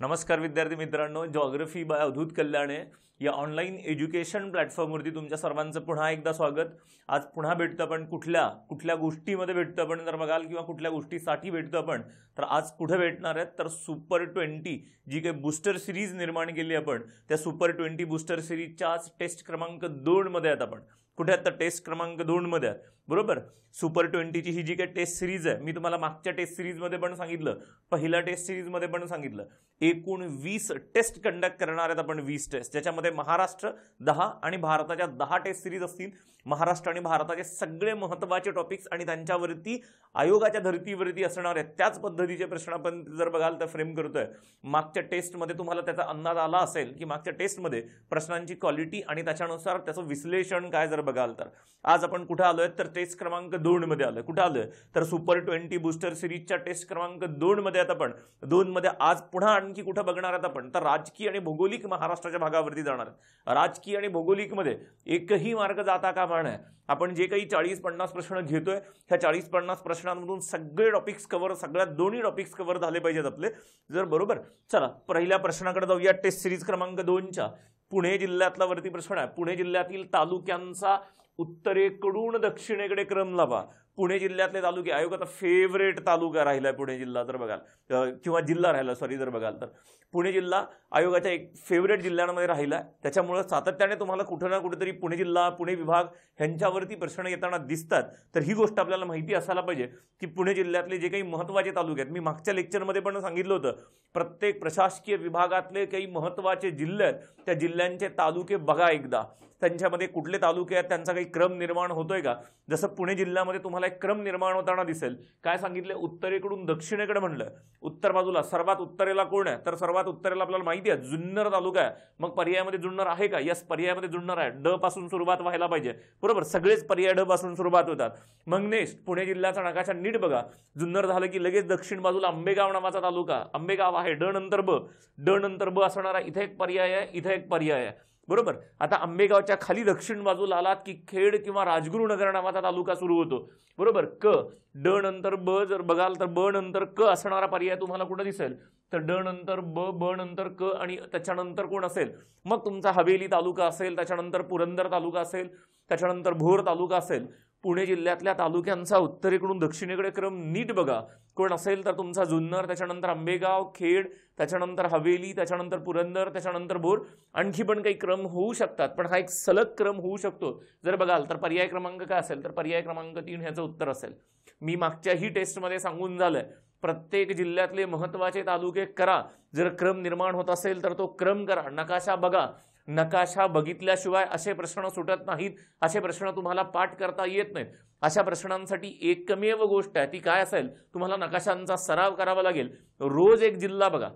नमस्कार विद्यार्थी मित्रांनो, जॉग्रफी बाय अवधूत कल्याणे या ऑनलाईन एज्युकेशन प्लॅटफॉर्मवरती तुमच्या सर्वांचं पुन्हा एकदा स्वागत। आज पुन्हा भेटतो आपण कुठल्या गोष्टीमध्ये भेटतो आपण जर बघाल किंवा कुठल्या गोष्टीसाठी भेटतो आपण तर आज कुठे भेटणार आहेत तर सुपर 20 जी काही बूस्टर सिरीज निर्माण केली आपण त्या सुपर 20 बूस्टर सिरीजच्या आज टेस्ट क्रमांक 2 मध्ये आहेत आपण। कुठे आहेत तर टेस्ट क्रमांक 2 मध्ये आहेत बरोबर। सुपर 20 ची ही जी काही टेस्ट सिरीज आहे मी तुम्हाला मागच्या टेस्ट सिरीज मध्ये पण सांगितलं, पहिल्या टेस्ट सिरीज मध्ये पण सांगितलं, एकूण 20 टेस्ट कंडक्ट करणार आहेत आपण 20 टेस्ट, ज्याच्यामध्ये महाराष्ट्र 10 आणि भारताच्या 10 टेस्ट सिरीज असतील। महाराष्ट्र आणि भारताचे सगळे महत्त्वाचे टॉपिक्स आणि त्यांच्यावरती आयोगाच्या धर्तीवरती असणार आहेत त्याच पद्धतीचे प्रश्न आपण जर बघाल तर फ्रेम करतोय। मागच्या टेस्ट मध्ये तुम्हाला त्याचा अंदाज आला असेल की मागच्या टेस्ट मध्ये प्रश्नांची क्वालिटी आणि त्याच्यानुसार त्याचं विश्लेषण काय जर बघाल तर आज आपण कुठे आलोय तर टेस्ट क्रमांक 2 मध्ये आलोय। कुठे आलोय तर सुपर 20 बूस्टर सिरीजच्या टेस्ट क्रमांक 2 मध्ये आहेत आपण। 2 मध्ये आज पुन्हा आणखी कुठे बघणार आहात आपण तर राजकीय आणि भौगोलिक महाराष्ट्राच्या भागावरती जाणार आहेत। राजकीय आणि भौगोलिक मध्ये एकही मार्ग जाता कामा नये। आपण जे काही 40-50 प्रश्न घेतोय ह्या 40-50 प्रश्नांमधून सगळे टॉपिक्स कव्हर, सगळ्या दोन्ही टॉपिक्स कव्हर झाले पाहिजेत आपले जर बरोबर। चला पहिल्या प्रश्नाकडे जाऊया। टेस्ट सिरीज क्रमांक 2च्या पुणे जिल्ह्यातला वरती प्रश्न आहे। पुणे जिल्ह्यातील तालुक्यांचा उत्तरेकडून दक्षिणेकडे क्रम लावा। पुणे जिल्ह्यातले तालुके आयोगाचा फेवरेट तालुका राहिलाय पुणे जिल्हा जर बघाल किंवा जिल्हा राहिला सॉरी जर बघाल तर पुणे जिल्हा आयोगाच्या एक फेवरेट जिल्ह्यांमध्ये राहिलाय। त्याच्यामुळे सातत्याने तुम्हाला कुठे ना कुठेतरी पुणे जिल्हा, पुणे विभाग ह्यांच्यावरती प्रश्न येताना दिसतात। तर ही गोष्ट आपल्याला माहिती असायला पाहिजे की पुणे जिल्ह्यातले जे काही महत्त्वाचे तालुके आहेत, मी मागच्या लेक्चरमध्ये पण सांगितलं होतं, प्रत्येक प्रशासकीय विभागातले काही महत्त्वाचे जिल्हे आहेत त्या जिल्ह्यांचे तालुके बघा एकदा, त्यांच्यामध्ये कुठले तालुके आहेत, त्यांचा काही क्रम निर्माण होतोय का। जसं पुणे जिल्ह्यामध्ये तुम्हाला एक क्रम निर्माण होताना दिसेल। काय सांगितलं, उत्तरेकडून दक्षिणेकडे म्हणलं। उत्तर बाजूला सर्वात उत्तरेला कोण आहे तर सर्वात उत्तरेला आपल्याला माहिती आहे जुन्नर तालुका आहे। मग पर्यायामध्ये जुन्नर आहे का? यस, पर्यायामध्ये जुन्नर आहे। ड पासून सुरुवात व्हायला पाहिजे बरोबर, सगळेच पर्याय ड पासून सुरुवात होतात। मग नेक्स्ट पुणे जिल्ह्याचा नकाशा नीट बघा। जुन्नर झालं की लगेच दक्षिण बाजूला आंबेगाव नावाचा तालुका, आंबेगाव आहे। ड नंतर ब असणार आहे। इथे एक पर्याय आहे, इथे एक पर्याय आहे बरोबर। आता आंबेगावच्या खाली दक्षिण बाजूला आलात की खेड किंवा राजगुरुनगर नावाचा तालुका सुरू होतो बरोबर। क ड नंतर ब जर बघाल तर ब नंतर क असणारा पर्याय तुम्हाला कुठे दिसेल तर ड नंतर ब नंतर क आणि त्याच्यानंतर कोण असेल मग तुमचा हवेली तालुका असेल, त्याच्यानंतर पुरंदर तालुका असेल, त्याच्यानंतर भोर तालुका असेल। पुणे जिल्ह्यातल्या तालुक्यांचा उत्तरेकडून दक्षिणेकडे क्रम नीट बघा। कोण असेल तर तुमचा जुन्नर, त्याच्यानंतर आंबेगाव, खेड, त्याच्यानंतर हवेली, त्याच्यानंतर पुरंदर, त्याच्यानंतर भोर। आणखी पण काही क्रम होऊ शकतात पण हा एक सलग क्रम होऊ शकतो जर बघाल तर पर्याय क्रमांक काय असेल तर पर्याय क्रमांक 3 ह्याचं उत्तर असेल। मी मागच्याही टेस्टमध्ये सांगून झालंय, प्रत्येक जिल्ह्यातले महत्त्वाचे तालुके करा, जर क्रम निर्माण होत असेल तर तो क्रम करा, नकाशा बघा। नकाशा बघितल्याशिवाय असे प्रश्न सुटत नाहीत, असे प्रश्न तुम्हाला पाठ करता येत नाहीत। अशा प्रश्नांसाठी एकमेव गोष्ट आहे ती काय असेल, तुम्हाला नकाशांचा सराव करावा लागेल। रोज एक जिल्हा बघा,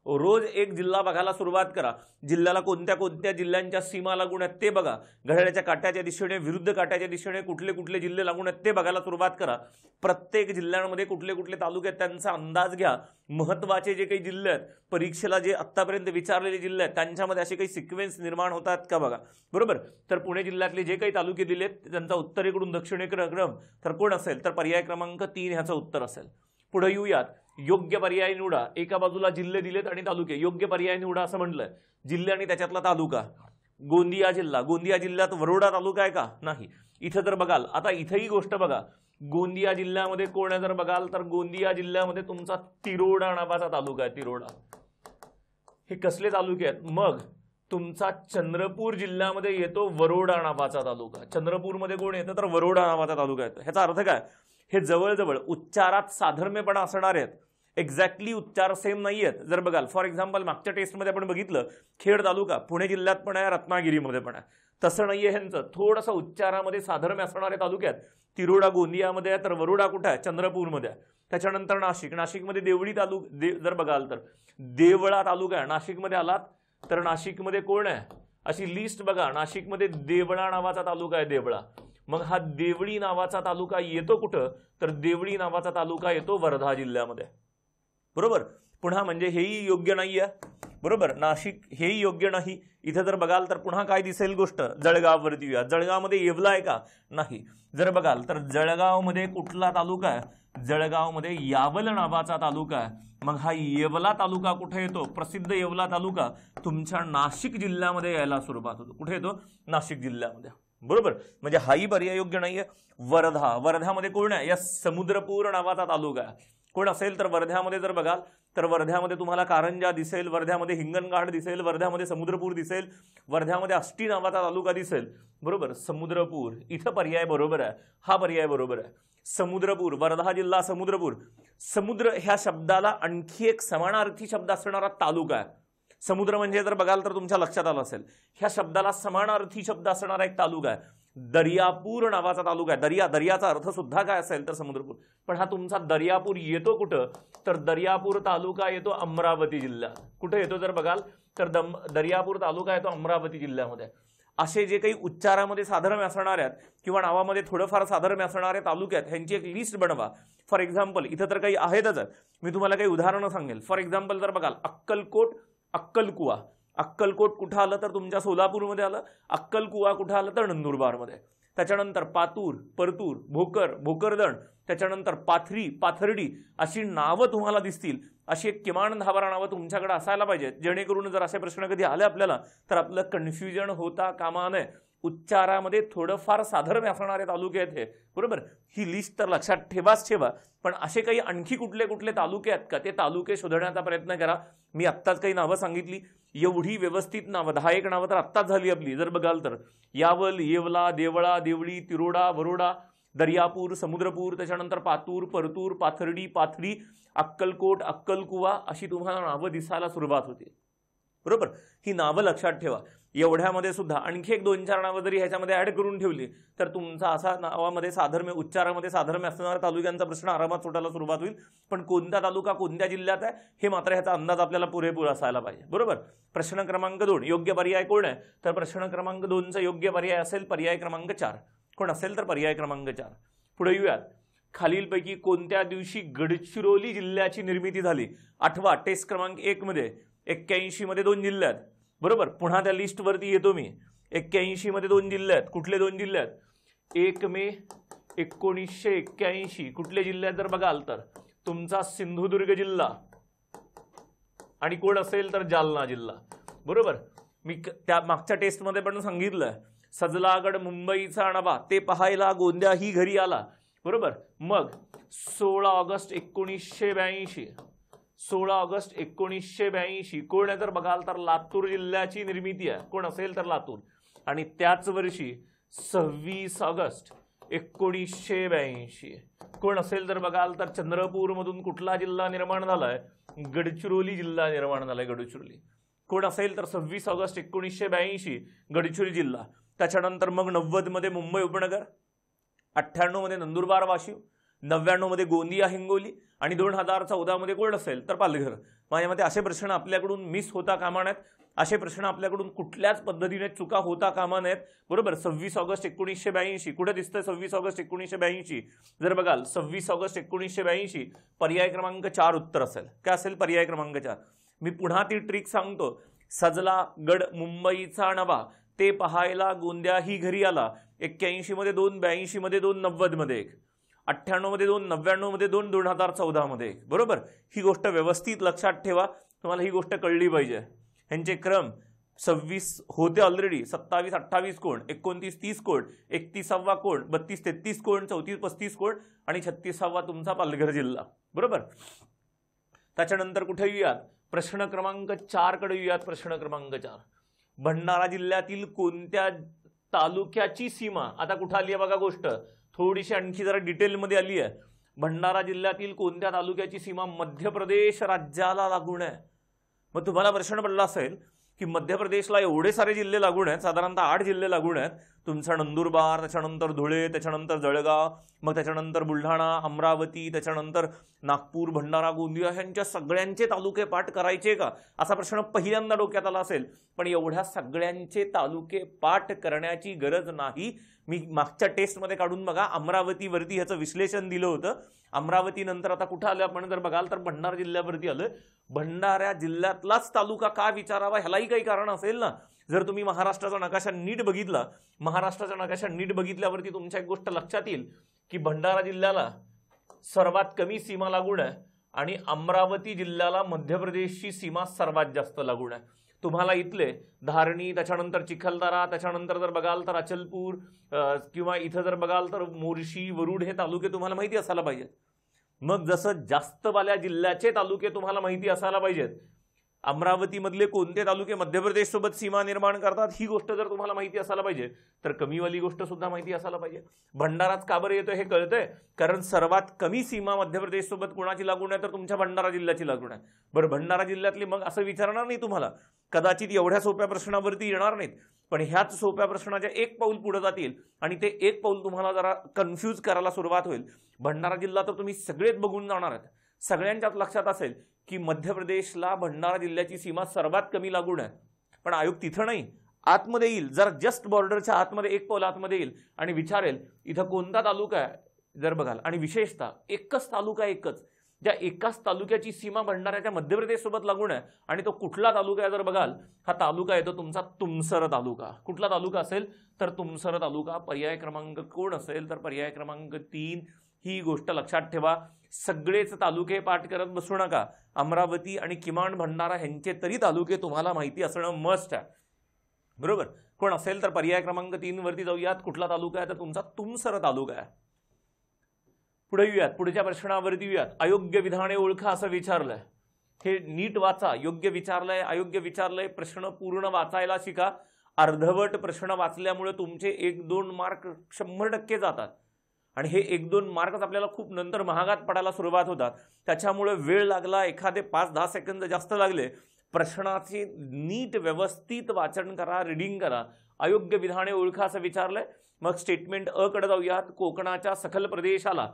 रोज एक जिल्हा बघायला सुरुवात करा। जिल्ह्याला कोणत्या कोणत्या जिल्ह्यांच्या सीमा लागून आहेत ते बघा। घड्याळाच्या काट्याच्या दिशेने, विरुद्ध काट्याच्या दिशेने कुठले कुठले जिल्हे लागून आहेत ते बघायला सुरुवात करा। प्रत्येक जिल्ह्यांमध्ये कुठले कुठले तालुके आहेत त्यांचा अंदाज घ्या। महत्त्वाचे जे काही जिल्हे आहेत, परीक्षेला जे आत्तापर्यंत विचारलेले जिल्हे आहेत त्यांच्यामध्ये असे काही सिक्वेन्स निर्माण होतात का बघा बरोबर। तर पुणे जिल्ह्यातले जे काही तालुके दिलेत त्यांचा उत्तरेकडून दक्षिणेकडे क्रम तर कोण असेल तर पर्याय क्रमांक 3 ह्याचं उत्तर असेल। पुढे येऊयात, योग्य पर्याय निवडा। एका बाजूला जिल्हे दिलेत आणि तालुके, योग्य पर्याय निवडा असं म्हटलंय। जिल्हे आणि त्याच्यातला तालुका, गोंदिया जिल्हा, गोंदिया जिल्ह्यात वरोडा तालुका आहे का? नाही। इथं जर बघाल, आता इथेही गोष्ट बघा, गोंदिया जिल्ह्यामध्ये कोण आहे जर बघाल तर गोंदिया जिल्ह्यामध्ये तुमचा तिरोडा नावाचा तालुका आहे। तिरोडा हे कसले तालुके आहेत? मग तुमचा चंद्रपूर जिल्ह्यामध्ये येतो वरोडा नावाचा तालुका। चंद्रपूरमध्ये कोण येतं तर वरोडा नावाचा तालुका येतो। ह्याचा अर्थ काय, हे जवळजवळ उच्चारात साधर्म्यपणा असणार आहेत, एक्झॅक्टली उच्चार सेम नाही आहेत जर बघाल। फॉर एक्झाम्पल मागच्या टेस्टमध्ये आपण बघितलं खेड तालुका पुणे जिल्ह्यात पण आहे, रत्नागिरीमध्ये पण आहे, तसं नाहीये ह्यांचं। थोडंसं उच्चारामध्ये साधर्म्य असणारे तालुके आहेत। तिरोडा गोंदियामध्ये आहे तर वरोडा कुठे आहे? चंद्रपूरमध्ये आहे। त्याच्यानंतर नाशिक, नाशिकमध्ये देवळी जर बघाल तर देवळा तालुका आहे। नाशिकमध्ये आलात तर नाशिकमध्ये कोण आहे अशी लिस्ट बघा। नाशिकमध्ये देवळा नावाचा तालुका आहे, देवळा। मग हा देवळी नावाचा तालुका येतो कुठं तर देवळी नावाचा तालुका येतो वर्धा जिल्ह्यामध्ये बरोबर। पुन्हा म्हणजे हेही योग्य नाही आहे, बरोबर. नाशिक हेही योग्य नाही. इथे जर बघाल तर पुन्हा काय दिसेल गोष्ट, जळगाववरती येऊया. जळगावमध्ये येवला आहे का? नाही. जर बघाल तर जळगावमध्ये कुठला तालुका आहे? जळगावमध्ये यावल नावाचा तालुका आहे. मग हा येवला तालुका कुठे येतो? प्रसिद्ध येवला तालुका तुमच्या नाशिक जिल्ह्यामध्ये यायला सुरुवात होतो. कुठे येतो? नाशिक जिल्ह्यामध्ये, बरोबर. म्हणजे हाही पर्याय योग्य नाहीये. वर्धा, वर्ध्यामध्ये कोण आहे? या समुद्रपूर नावाचा तालुका आहे. कोण असेल तर वर्ध्यामध्ये जर बघाल तर वर्ध्यामध्ये तुम्हाला कारंजा दिसेल, वर्ध्यामध्ये हिंगणघाट दिसेल, वर्ध्यामध्ये समुद्रपूर दिसेल, वर्ध्यामध्ये आष्टी नावाचा तालुका दिसेल, बरोबर. समुद्रपूर इथं पर्याय बरोबर आहे, हा पर्याय बरोबर आहे. समुद्रपूर, वर्धा जिल्हा समुद्रपूर. समुद्र ह्या शब्दाला आणखी एक समानार्थी शब्द असणारा तालुका आहे. समुद्र म्हणजे जर बघाल तर तुमच्या लक्षात आलं असेल, ह्या शब्दाला समानार्थी शब्द असणारा एक तालुका आहे. दर्यापूर नावाचा तालुका आहे. दर्याचा अर्थ सुद्धा काय असेल तर समुद्रपूर. पण हा तुमचा दर्यापूर येतो कुठं? तर दर्यापूर तालुका येतो अमरावती जिल्ह्यात. कुठे येतो जर बघाल तर दर्यापूर तालुका येतो अमरावती जिल्ह्यामध्ये. असे जे काही उच्चारामध्ये साधर्म्य असणार आहेत किंवा नावामध्ये थोडंफार साधर्म्य असणारे तालुके आहेत ह्यांची एक लिस्ट बनवा. फॉर एक्झाम्पल इथं तर काही आहेतच, मी तुम्हाला काही उदाहरणं सांगेल. फॉर एक्झाम्पल जर बघाल अक्कलकोट, अक्कलकुवा. अक्कलकोट कुठं आलं तर तुमच्या सोलापूरमध्ये आलं. अक्कलकुवा कुठं आलं तर नंदुरबारमध्ये. त्याच्यानंतर पातूर, परतूर, भोकर, भोकरदन, त्याच्यानंतर पाथरी, पाथर्डी अशी नावं तुम्हाला दिसतील. अशी एक किमान 10-12 नावं तुमच्याकडे असायला पाहिजेत, जेणेकरून जर असे प्रश्न कधी आले आपल्याला तर आपलं कन्फ्युजन होता कामा नये. उच्चारामध्ये थोडंफार साधर्म्य असणारे तालुके आहेत हे, बरोबर. ही लिस्ट तर लक्षात ठेवाच ठेवा. पण असे काही आणखी कुठले कुठले तालुके आहेत का, ते तालुके शोधण्याचा प्रयत्न करा. मी आत्ताच काही नावं सांगितली, एवढी व्यवस्थित नावं 10-1 नावं तर आत्ताच झाली आपली. जर बघाल तर यावल, येवला, देवळा, देवळी, तिरोडा, वरोडा, दर्यापूर, समुद्रपूर, त्याच्यानंतर पातूर, परतूर, पाथर्डी, पाथरी, अक्कलकोट, अक्कलकुवा अशी तुम्हाला नावं दिसायला सुरुवात होते, बरोबर. ही नावं लक्षात ठेवा. एवढ्यामध्ये सुद्धा आणखी एक 2-4 नावं जरी ह्याच्यामध्ये ऍड करून ठेवली तर तुमचा असा नावामध्ये साधर्म्य, उच्चारामध्ये साधर्म्य असणाऱ्या तालुक्यांचा प्रश्न आरामात सुटायला सुरुवात होईल. पण कोणता तालुका कोणत्या जिल्ह्यात आहे हे मात्र ह्याचा अंदाज आपल्याला पुरेपूर असायला पाहिजे, बरोबर. प्रश्न क्रमांक 2 योग्य पर्याय कोण आहे? तर प्रश्न क्रमांक 2चा योग्य पर्याय असेल पर्याय क्रमांक 4. कोण असेल तर पर्याय क्रमांक 4. पुढे येऊयात. खालीलपैकी कोणत्या दिवशी गडचिरोली जिल्ह्याची निर्मिती झाली? आठवा टेस्ट क्रमांक 1 मध्ये 81 मध्ये 2 जिल्हे आहेत, बरोबर. पुन्हा त्या लिस्टवरती येतो मी. 81 मध्ये 2 जिल्हे आहेत. कुठले 2 जिल्हे आहेत? 1 मे 1981. कुठले जिल्हे आहेत जर बघाल तर तुमचा सिंधुदुर्ग जिल्हा आणि कोण असेल तर जालना जिल्हा, बरोबर. मी त्या मागच्या टेस्टमध्ये पण सांगितलं, सजलागड मुंबईचा नवा, ते पाहायला गोंद्याही घरी आला, बरोबर. मग 16 ऑगस्ट 1982, 16 ऑगस्ट 1982 कोण आहे तर बघाल तर लातूर जिल्ह्याची निर्मिती आहे. कोण असेल तर लातूर. आणि त्याच वर्षी 26 ऑगस्ट 1982 कोण असेल तर बघाल तर चंद्रपूर मधून कुठला जिल्हा निर्माण झालाय? गडचिरोली जिल्हा निर्माण झालाय, गडचिरोली. कोण असेल तर 26 ऑगस्ट 1982 गडचिरोली जिल्हा. त्याच्यानंतर मग 90 मध्ये मुंबई उपनगर, 98 मध्ये नंदुरबार वाशिम, 99 मध्ये गोंदिया हिंगोली आणि 2014 मध्ये कोण असेल तर पालघर. माझ्या मते असे प्रश्न आपल्याकडून मिस होता कामा नयेत. असे प्रश्न आपल्याकडून कुठल्याच पद्धतीने चुका होता कामा नयेत, बरोबर. 26 ऑगस्ट 1982 कुठे दिसतंय? 26 ऑगस्ट 1982 जर बघाल 26 ऑगस्ट 1982 पर्याय क्रमांक 4 उत्तर असेल. काय असेल? पर्याय क्रमांक 4. मी पुन्हा ती ट्रिक सांगतो. सजला गड मुंबईचा नवा, ते पाहायला गोंद्याही घरी आला. 81 मध्ये 2, 82 मध्ये 2, 90 मध्ये 1, 98 मध्ये 2, 99 मध्ये 2, 2014 मध्ये 1, बरोबर. ही गोष्ट व्यवस्थित लक्षात ठेवा. तुम्हाला ही गोष्ट कळली पाहिजे. ह्यांचे क्रम 26 होते ऑलरेडी, 27, 28 कोण, 29, 30 कोण, 31वा कोण, 32, 33 कोण, 34, 35 कोण आणि 36वा तुमचा पालघर जिल्हा, बरोबर. त्याच्यानंतर कुठे येऊयात? प्रश्न क्रमांक 4 कडे येऊयात. प्रश्न क्रमांक 4 भंडारा जिल्ह्यातील कोणत्या तालुक्याची सीमा? आता कुठे आली आहे बघा गोष्ट, थोडीशी आणखी जरा डिटेलमध्ये आली आहे. भंडारा जिल्ह्यातील कोणत्या तालुक्याची सीमा मध्य प्रदेश राज्याला लागून आहे? मग तुम्हाला प्रश्न पडला असेल की मध्य प्रदेशला एवढे सारे जिल्हे लागून आहेत, साधारणतः 8 जिल्हे लागून आहेत. तुमचा नंदुरबार, त्याच्यानंतर धुळे, त्याच्यानंतर जळगाव, मग त्याच्यानंतर बुलढाणा, अमरावती, त्याच्यानंतर नागपूर, भंडारा, गोंदिया ह्यांच्या सगळ्यांचे तालुके पाठ करायचे का असा प्रश्न पहिल्यांदा डोक्यात आला असेल. पण एवढ्या सगळ्यांचे तालुके पाठ करण्याची गरज नाही. मी मागच्या टेस्टमध्ये काढून बघा, अमरावतीवरती ह्याचं विश्लेषण दिलं होतं. अमरावती नंतर आता कुठं आलं आपण जर बघाल तर भंडारा जिल्ह्यावरती आलं. भंडारा जिल्ह्यातलाच तालुका का विचारावा ह्यालाही काही कारण असेल ना. जर तुम्ही महाराष्ट्राचा नकाशा नीट बघितला, महाराष्ट्राचा नकाशा नीट बघितल्यावरती तुमच्या एक गोष्ट लक्षात येईल की भंडारा जिल्ह्याला सर्वात कमी सीमा लागून आहे आणि अमरावती जिल्ह्याला मध्य प्रदेशची सीमा सर्वात जास्त लागून आहे. तुम्हाला इथले धारणी, त्याच्यानंतर चिखलदरा, त्याच्यानंतर जर बघाल तर अचलपूर किंवा इथं जर बघाल तर मोर्शी, वरुड हे तालुके तुम्हाला माहिती असायला पाहिजेत. मग जसं जास्तवाल्या जिल्ह्याचे तालुके तुम्हाला माहिती असायला पाहिजेत, अमरावतीमधले कोणते तालुके मध्य प्रदेश सोबत सीमा निर्माण करतात ही गोष्ट जर तुम्हाला माहिती असायला पाहिजे, तर कमीवाली गोष्ट सुद्धा माहिती असायला पाहिजे. भंडाराच का बरं येतोय हे कळतंय, कारण सर्वात कमी सीमा मध्य प्रदेश सोबत कोणाची लागून आहे तर तुमच्या भंडारा जिल्ह्याची लागून आहे. बरं, भंडारा जिल्ह्यातली मग असं विचारणार नाही तुम्हाला, कदाचित एवढ्या सोप्या प्रश्नावरती येणार नाहीत, पण ह्याच सोप्या प्रश्नाच्या एक पाऊल पुढे जातील आणि ते एक पाऊल तुम्हाला जरा कन्फ्यूज करायला सुरुवात होईल. भंडारा जिल्हा तर तुम्ही सगळेच बघून जाणार आहेत. सगळ्यांच्याच लक्षात असेल की मध्य प्रदेशला भंडारा जिल्ह्याची सीमा सर्वात कमी लागून आहे, पण आयोग तिथं नाही, आतमध्ये येईल, जर जस्ट बॉर्डरच्या आतमध्ये एक पाऊल आतमध्ये येईल आणि विचारेल इथं कोणता तालुका आहे जर बघाल, आणि विशेषतः एकच तालुका, एकच ज्या एकाच तालुक्याची सीमा भंडाऱ्याच्या मध्य प्रदेश सोबत लागून आहे आणि तो कुठला तालुका आहे जर बघाल, हा तालुका येतो तुमचा तुमसर तालुका. कुठला तालुका असेल तर तुमसर तालुका. पर्याय क्रमांक कोण असेल तर पर्याय क्रमांक 3. ही गोष्ट लक्षात ठेवा. सगळेच तालुके पाठ करत बसू नका. अमरावती आणि किमान भंडारा ह्यांचे तरी तालुके तुम्हाला माहिती असणं मस्ट आहे. बरोबर, कोण असेल तर पर्याय क्रमांक 3 वरती जाऊयात. कुठला तालुका आहे तर तुमचा तुमसर तालुका आहे. पुढे येऊयात, पुढच्या प्रश्नावरती येऊयात. अयोग्य विधाने ओळखा असं विचारलंय, हे नीट वाचा. योग्य विचारलंय, अयोग्य विचारलंय, प्रश्न पूर्ण वाचायला शिका. अर्धवट प्रश्न वाचल्यामुळे तुमचे 1-2 मार्क 100% जातात आणि हे 1-2 मार्कच आपल्याला खूप नंतर महागात पडायला सुरुवात होतात. त्याच्यामुळे वेळ लागला, एखादे 5-10 सेकंद जास्त लागले, प्रश्नाचे नीट व्यवस्थित वाचन करा, रिडिंग करा. अयोग्य विधाने ओळखा असं विचारलंय. मग स्टेटमेंट अ कडे जाऊयात. कोकणाच्या सखल प्रदेशाला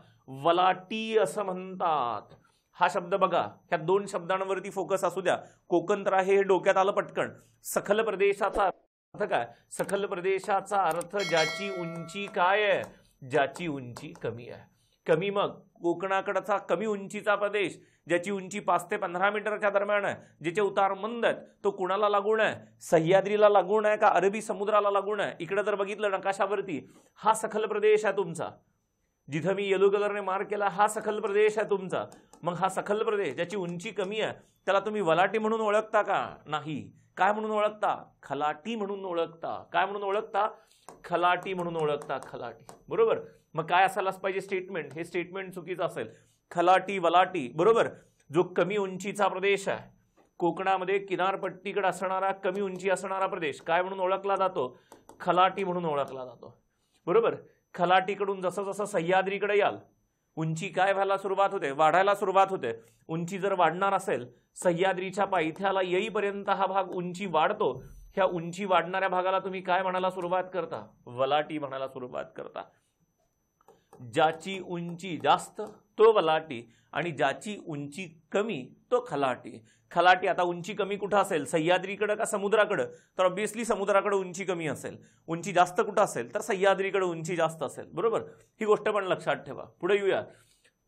वलाटी असं म्हणतात. हा शब्द बघा, ह्या 2 शब्दांवरती फोकस असू द्या. कोकण तर आहे हे डोक्यात आलं पटकन. सखल प्रदेशाचा अर्थ काय? सखल प्रदेशाचा अर्थ ज्याची उंची काय आहे? ज्याची उंची कमी आहे. कमी, मग कोकणाकडचा कमी उंचीचा प्रदेश ज्याची उंची 5 ते 15 मीटरच्या दरम्यान आहे, ज्याचे उतार मंद आहेत, तो कुणाला लागून आहे? सह्याद्रीला लागून आहे का अरबी समुद्राला लागून आहे? इकडे जर बघितलं नकाशावरती, हा सखल प्रदेश आहे तुमचा. जिथं मी येलो कलरने मार्क केला हा सखल प्रदेश आहे तुमचा. मग हा सखल प्रदेश ज्याची उंची कमी आहे त्याला तुम्ही वलाटी म्हणून ओळखता का? नाही. काय म्हणून ओळखता? खलाटी म्हणून ओळखता. काय म्हणून ओळखता? खलाटी म्हणून ओळखता. खलाटी. बरोबर. मग काय असायलाच पाहिजे स्टेटमेंट? हे स्टेटमेंट चुकीचं असेल. खलाटी, वलाटी. बरोबर. जो कमी उंचीचा प्रदेश आहे, कोकणामध्ये किनारपट्टीकडे असणारा कमी उंची असणारा प्रदेश काय म्हणून ओळखला जातो? खलाटी म्हणून ओळखला जातो. बरोबर. खलाटीकडून जसं जसं सह्याद्रीकडे याल, उंची काय व्हायला सुरुवात होते? वाढायला सुरुवात होते. उंची जर वाढणार असेल, सह्याद्रीच्या पायथ्याला येईपर्यंत हा भाग उंची वाढतो. ह्या उंची वाढणाऱ्या भागाला तुम्ही काय म्हणायला सुरुवात करता? वलाटी म्हणायला सुरुवात करता. ज्याची उंची जास्त तो वलाटी आणि ज्याची उंची कमी तो खलाटी. खलाटी. आता उंची कमी कुठं असेल? सह्याद्रीकडे का समुद्राकडे? तर ऑब्व्हियसली समुद्राकडे उंची कमी असेल. उंची जास्त कुठं असेल? तर सह्याद्रीकडे उंची जास्त असेल. बरोबर. ही गोष्ट पण लक्षात ठेवा. पुढे येऊयात.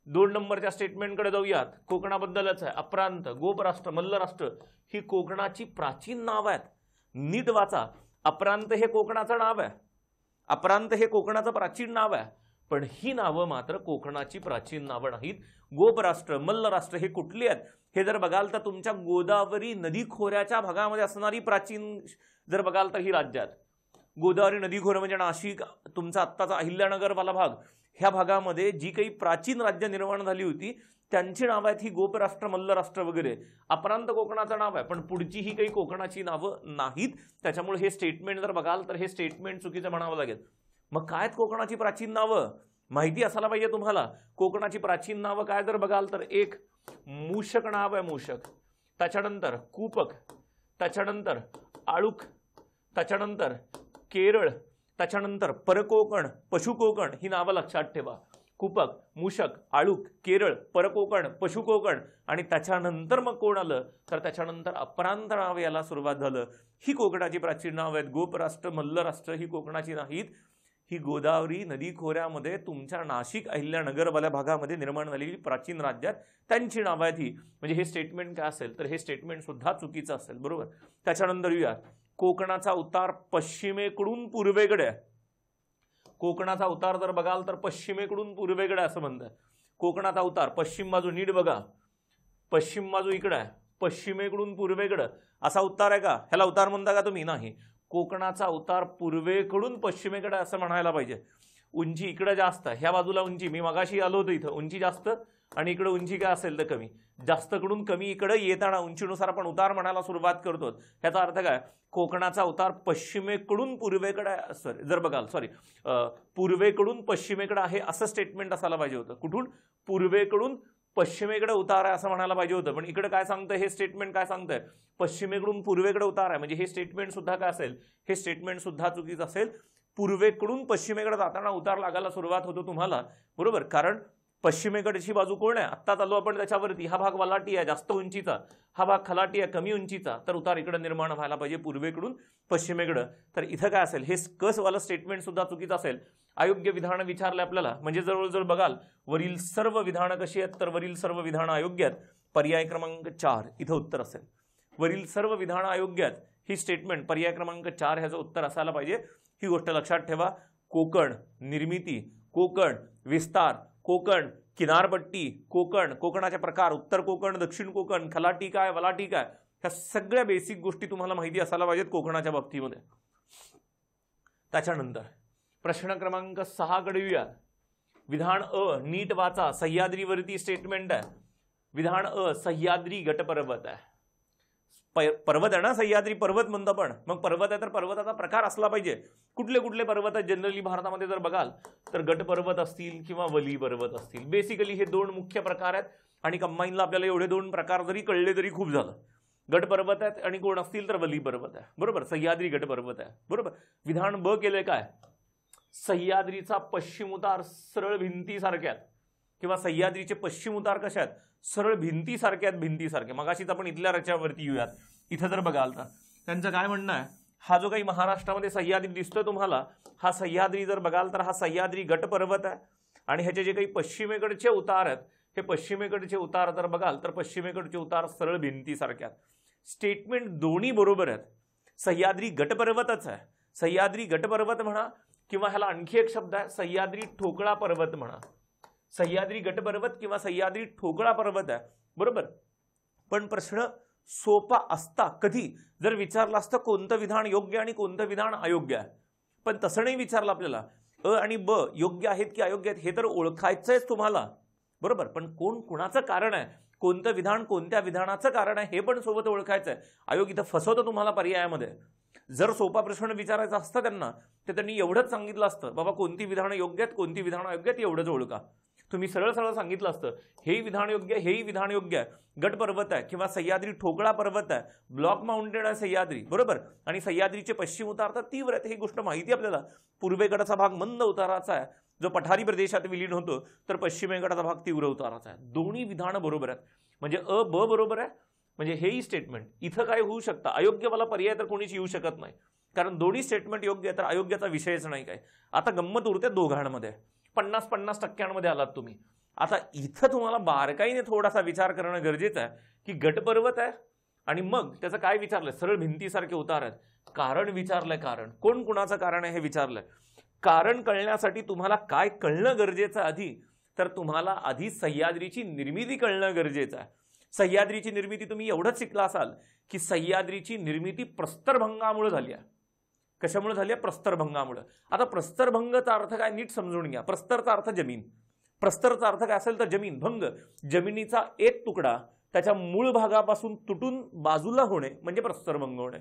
2 नंबरच्या स्टेटमेंटकडे जाऊयात. कोकणाबद्दलच आहे. अप्रांत, गोपराष्ट्र, मल्लराष्ट्र ही कोकणाची प्राचीन नाव आहेत. नीट वाचा. अप्रांत हे कोकणाचं नाव आहे. अप्रांत हे कोकणाचं प्राचीन नाव आहे, पण ही नावं मात्र कोकणाची प्राचीन नावं नाहीत. गोपराष्ट्र, मल्लराष्ट्र हे कुठली आहेत हे जर बघाल तर तुमच्या गोदावरी नदी खोऱ्याच्या भागामध्ये असणारी प्राचीन जर बघाल तर ही राज्यात. गोदावरी नदी खोरं म्हणजे नाशिक, तुमचा आत्ताचा अहिल्यानगरवाला भाग, ह्या भागामध्ये जी काही प्राचीन राज्य निर्माण झाली होती त्यांची नावं आहेत ही गोपराष्ट्र, मल्लराष्ट्र वगैरे. अप्रांत कोकणाचं नाव आहे, पण पुढची ही काही कोकणाची नावं नाहीत. त्याच्यामुळे हे स्टेटमेंट जर बघाल तर हे स्टेटमेंट चुकीचं म्हणावं लागेल. मग काय आहेत कोकणाची प्राचीन नावं? माहिती असायला पाहिजे तुम्हाला. कोकणाची प्राचीन नावं काय जर बघाल तर एक मूषक नाव आहे, मूषक. त्याच्यानंतर कूपक, त्याच्यानंतर आळूक, त्याच्यानंतर केरळ, त्याच्यानंतर परकोकण, पशुकोकण ही नावं लक्षात ठेवा. कूपक, मूषक, आळूक, केरळ, परकोकण, पशुकोकण आणि त्याच्यानंतर मग कोण आलं तर त्याच्यानंतर अप्रांत नाव यायला सुरुवात झालं. ही कोकणाची प्राचीन नाव आहेत. गोपराष्ट्र, मल्लराष्ट्र ही कोकणाची नाहीत. ही गोदावरी नदी खोऱ्यामध्ये तुमच्या नाशिक अहिल्यानगरवाल्या भागामध्ये निर्माण झालेली प्राचीन राज्यात त्यांची नावं आहेत ही. म्हणजे हे स्टेटमेंट काय असेल तर हे स्टेटमेंट सुद्धा चुकीचं असेल. बरोबर. त्याच्यानंतर येऊया, कोकणाचा उतार पश्चिमेकडून पूर्वेकडे आहे. कोकणाचा उतार जर बघाल तर पश्चिमेकडून पूर्वेकडे असं म्हणतात. कोकणाचा उतार पश्चिम बाजू नीट बघा, पश्चिम बाजू इकडे आहे, पश्चिमेकडून पूर्वेकडे असा उतार आहे का? ह्याला उतार म्हणता का तुम्ही? नाही. कोकणाचा उतार पूर्वेकडून पश्चिमेकडे असं म्हणायला पाहिजे. उंची इकडे जास्त, ह्या बाजूला उंची, मी मगाशी आलो होतो इथं, उंची जास्त आणि इकडे उंची काय असेल तर कमी. जास्तकडून कमी इकडे येताना उंचीनुसार आपण उतार म्हणायला सुरुवात करतो. ह्याचा अर्थ काय? कोकणाचा उतार पश्चिमेकडून पूर्वेकडे, जर बघाल पूर्वेकडून पश्चिमेकडे आहे असं स्टेटमेंट असायला पाहिजे होतं. कुठून? पूर्वेकडून पश्चिमेकडे उतार आहे असं म्हणायला पाहिजे होतं. पण इकडे काय सांगतं हे स्टेटमेंट? काय सांगतंय? पश्चिमेकडून पूर्वेकडे उतार आहे. म्हणजे हे स्टेटमेंट सुद्धा काय असेल? हे स्टेटमेंट सुद्धा चुकीचं असेल. पूर्वेकडून पश्चिमेकडे जाताना उतार लागायला सुरुवात होतो तुम्हाला. बरोबर. कारण पश्चिमेकडची बाजू कोण आहे? आत्ताच आलो आपण त्याच्यावरती. हा भाग वलाटी आहे जास्त उंचीचा, हा भाग खलाटी आहे कमी उंचीचा, तर उतार इकडे निर्माण व्हायला पाहिजे पूर्वेकडून पश्चिमेकडे. तर इथं काय असेल? हे कसवालं स्टेटमेंट सुद्धा चुकीचं असेल. अयोग्य विधान विचारले आपल्याला. म्हणजे जवळजवळ बघाल वरील सर्व विधानं कशी आहेत तर वरील सर्व विधानं अयोग्य आहेत. पर्याय क्रमांक 4 इथं उत्तर असेल. वरील सर्व विधानं अयोग्य आहेत ही स्टेटमेंट पर्याय क्रमांक 4 ह्याचं उत्तर असायला पाहिजे. ही गोष्ट लक्षात ठेवा. कोकण निर्मिती, कोकण विस्तार, कोकण किनारपट्टी, कोकण, कोकणाचे प्रकार, उत्तर कोकण, दक्षिण कोकण, खलाटी काय, वलाटी काय, ह्या सगळ्या बेसिक गोष्टी तुम्हाला माहिती असायला पाहिजेत कोकणाच्या बाबतीमध्ये. त्याच्यानंतर प्रश्न क्रमांक 6 कडे येऊया. विधान अ नीट वाचा. सह्याद्रीवरती स्टेटमेंट आहे. विधान अ सह्याद्री गटपर्वत आहे. पर्वत आहे ना, सह्याद्री पर्वत म्हणतो आपण. मग पर्वत आहे तर पर्वताचा प्रकार असला पाहिजे. कुठले कुठले पर्वत आहेत जनरली भारतामध्ये जर बघाल तर गट पर्वत असतील किंवा वली पर्वत असतील. बेसिकली हे दोन मुख्य प्रकार आहेत आणि कंबाईनला आपल्याला एवढे दोन प्रकार जरी कळले तरी खूप झालं. गट पर्वत आहेत आणि कोण असतील तर वली पर्वत आहे. बरोबर. सह्याद्री गट पर्वत आहे. बरोबर. विधान ब केले काय? सह्याद्रीचा पश्चिम उतार सरळ भिंतीसारख्यात किंवा सह्याद्रीचे पश्चिम उतार कशा आहेत? सरळ भिंतीसारख्यात. भिंतीसारखे मगाशीच आपण इथल्या रच्यावरती येऊयात. इथं जर बघाल तर त्यांचं काय म्हणणं आहे, हा जो काही महाराष्ट्रामध्ये सह्याद्री दिसतोय तुम्हाला, हा सह्याद्री जर बघाल तर हा सह्याद्री गट पर्वत आहे. आणि ह्याचे जे काही पश्चिमेकडचे उतार आहेत हे पश्चिमेकडचे उतार जर बघाल तर पश्चिमेकडचे उतार सरळ भिंतीसारख्यात. स्टेटमेंट दोन्ही बरोबर आहेत. सह्याद्री गटपर्वतच आहे. सह्याद्री गटपर्वत म्हणा किंवा ह्याला आणखी एक शब्द आहे सह्याद्री ठोकळा पर्वत म्हणा. सह्याद्री गटपर्वत किंवा सह्याद्री ठोकळा पर्वत आहे. बरोबर. पण प्रश्न सोपा असता कधी जर विचारला असतं कोणतं विधान योग्य आणि कोणतं विधान अयोग्य आहे. पण तसं नाही विचारलं आपल्याला. अ आणि ब योग्य आहेत की अयोग्य आहेत हे तर ओळखायचंच तुम्हाला. बरोबर. पण कोण कुणाचं कारण आहे, कोणतं विधान कोणत्या विधानाचं कारण आहे हे पण सोबत ओळखायचं आहे. आयोग इथं फसवतं तुम्हाला पर्यायामध्ये. जर सोपा प्रश्न विचारायचा असता त्यांना तर त्यांनी एवढंच सांगितलं असतं, बाबा कोणती विधानं योग्य आहेत कोणती विधानं अयोग्य आहेत एवढंच ओळखा. तुम्ही सरळ सरळ सांगितलं असतं हेही विधान योग्य हेही विधान योग्य आहे. गट पर्वत आहे किंवा सह्याद्री ठोकळा पर्वत आहे, ब्लॉक माउंटेन आहे सह्याद्री. बरोबर. आणि सह्याद्रीचे पश्चिम उतार तर तीव्र आहेत ही गोष्ट माहिती आपल्याला. पूर्वेकडचा भाग मंद उताराचा आहे जो पठारी प्रदेशात विलीन होतो, तर पश्चिमेकडचा भाग तीव्र उताराचा आहे. दोन्ही विधानं बरोबर आहेत. म्हणजे अ ब बरोबर आहे. म्हणजे हेही स्टेटमेंट इथं काय होऊ शकतं, अयोग्यवाला पर्याय तर कोणीच येऊ शकत नाही, कारण दोन्ही स्टेटमेंट योग्य आहे तर अयोग्याचा विषयच नाही काय. आता गंमत उरते दोघांमध्ये. 50-50% आलात तुम्ही. आता इथं तुम्हाला बारकाईने थोडासा विचार करणं गरजेचं आहे की गटपर्वत आहे आणि मग त्याचं काय विचारलंय, सरळ भिंतीसारखे उतार आहेत. कारण विचारलंय. कारण कोण कुणाचं कारण आहे हे विचारलंय. कारण कळण्यासाठी तुम्हाला काय कळणं गरजेचं आधी, तर तुम्हाला आधी सह्याद्रीची निर्मिती कळणं गरजेचं आहे. सह्याद्रीची निर्मिती तुम्ही एवढंच शिकला असाल की सह्याद्रीची निर्मिती प्रस्तरभंगामुळे झाली आहे. कशामुळे झाली आहे? प्रस्तरभंगामुळे. आता प्रस्तरभंगचा अर्थ काय नीट समजून घ्या. प्रस्तरचा अर्थ जमीन, प्रस्तरचा अर्थ काय असेल तर जमीन. भंग जमिनीचा एक तुकडा त्याच्या मूळ भागापासून तुटून बाजूला होणे म्हणजे प्रस्तरभंग होणे.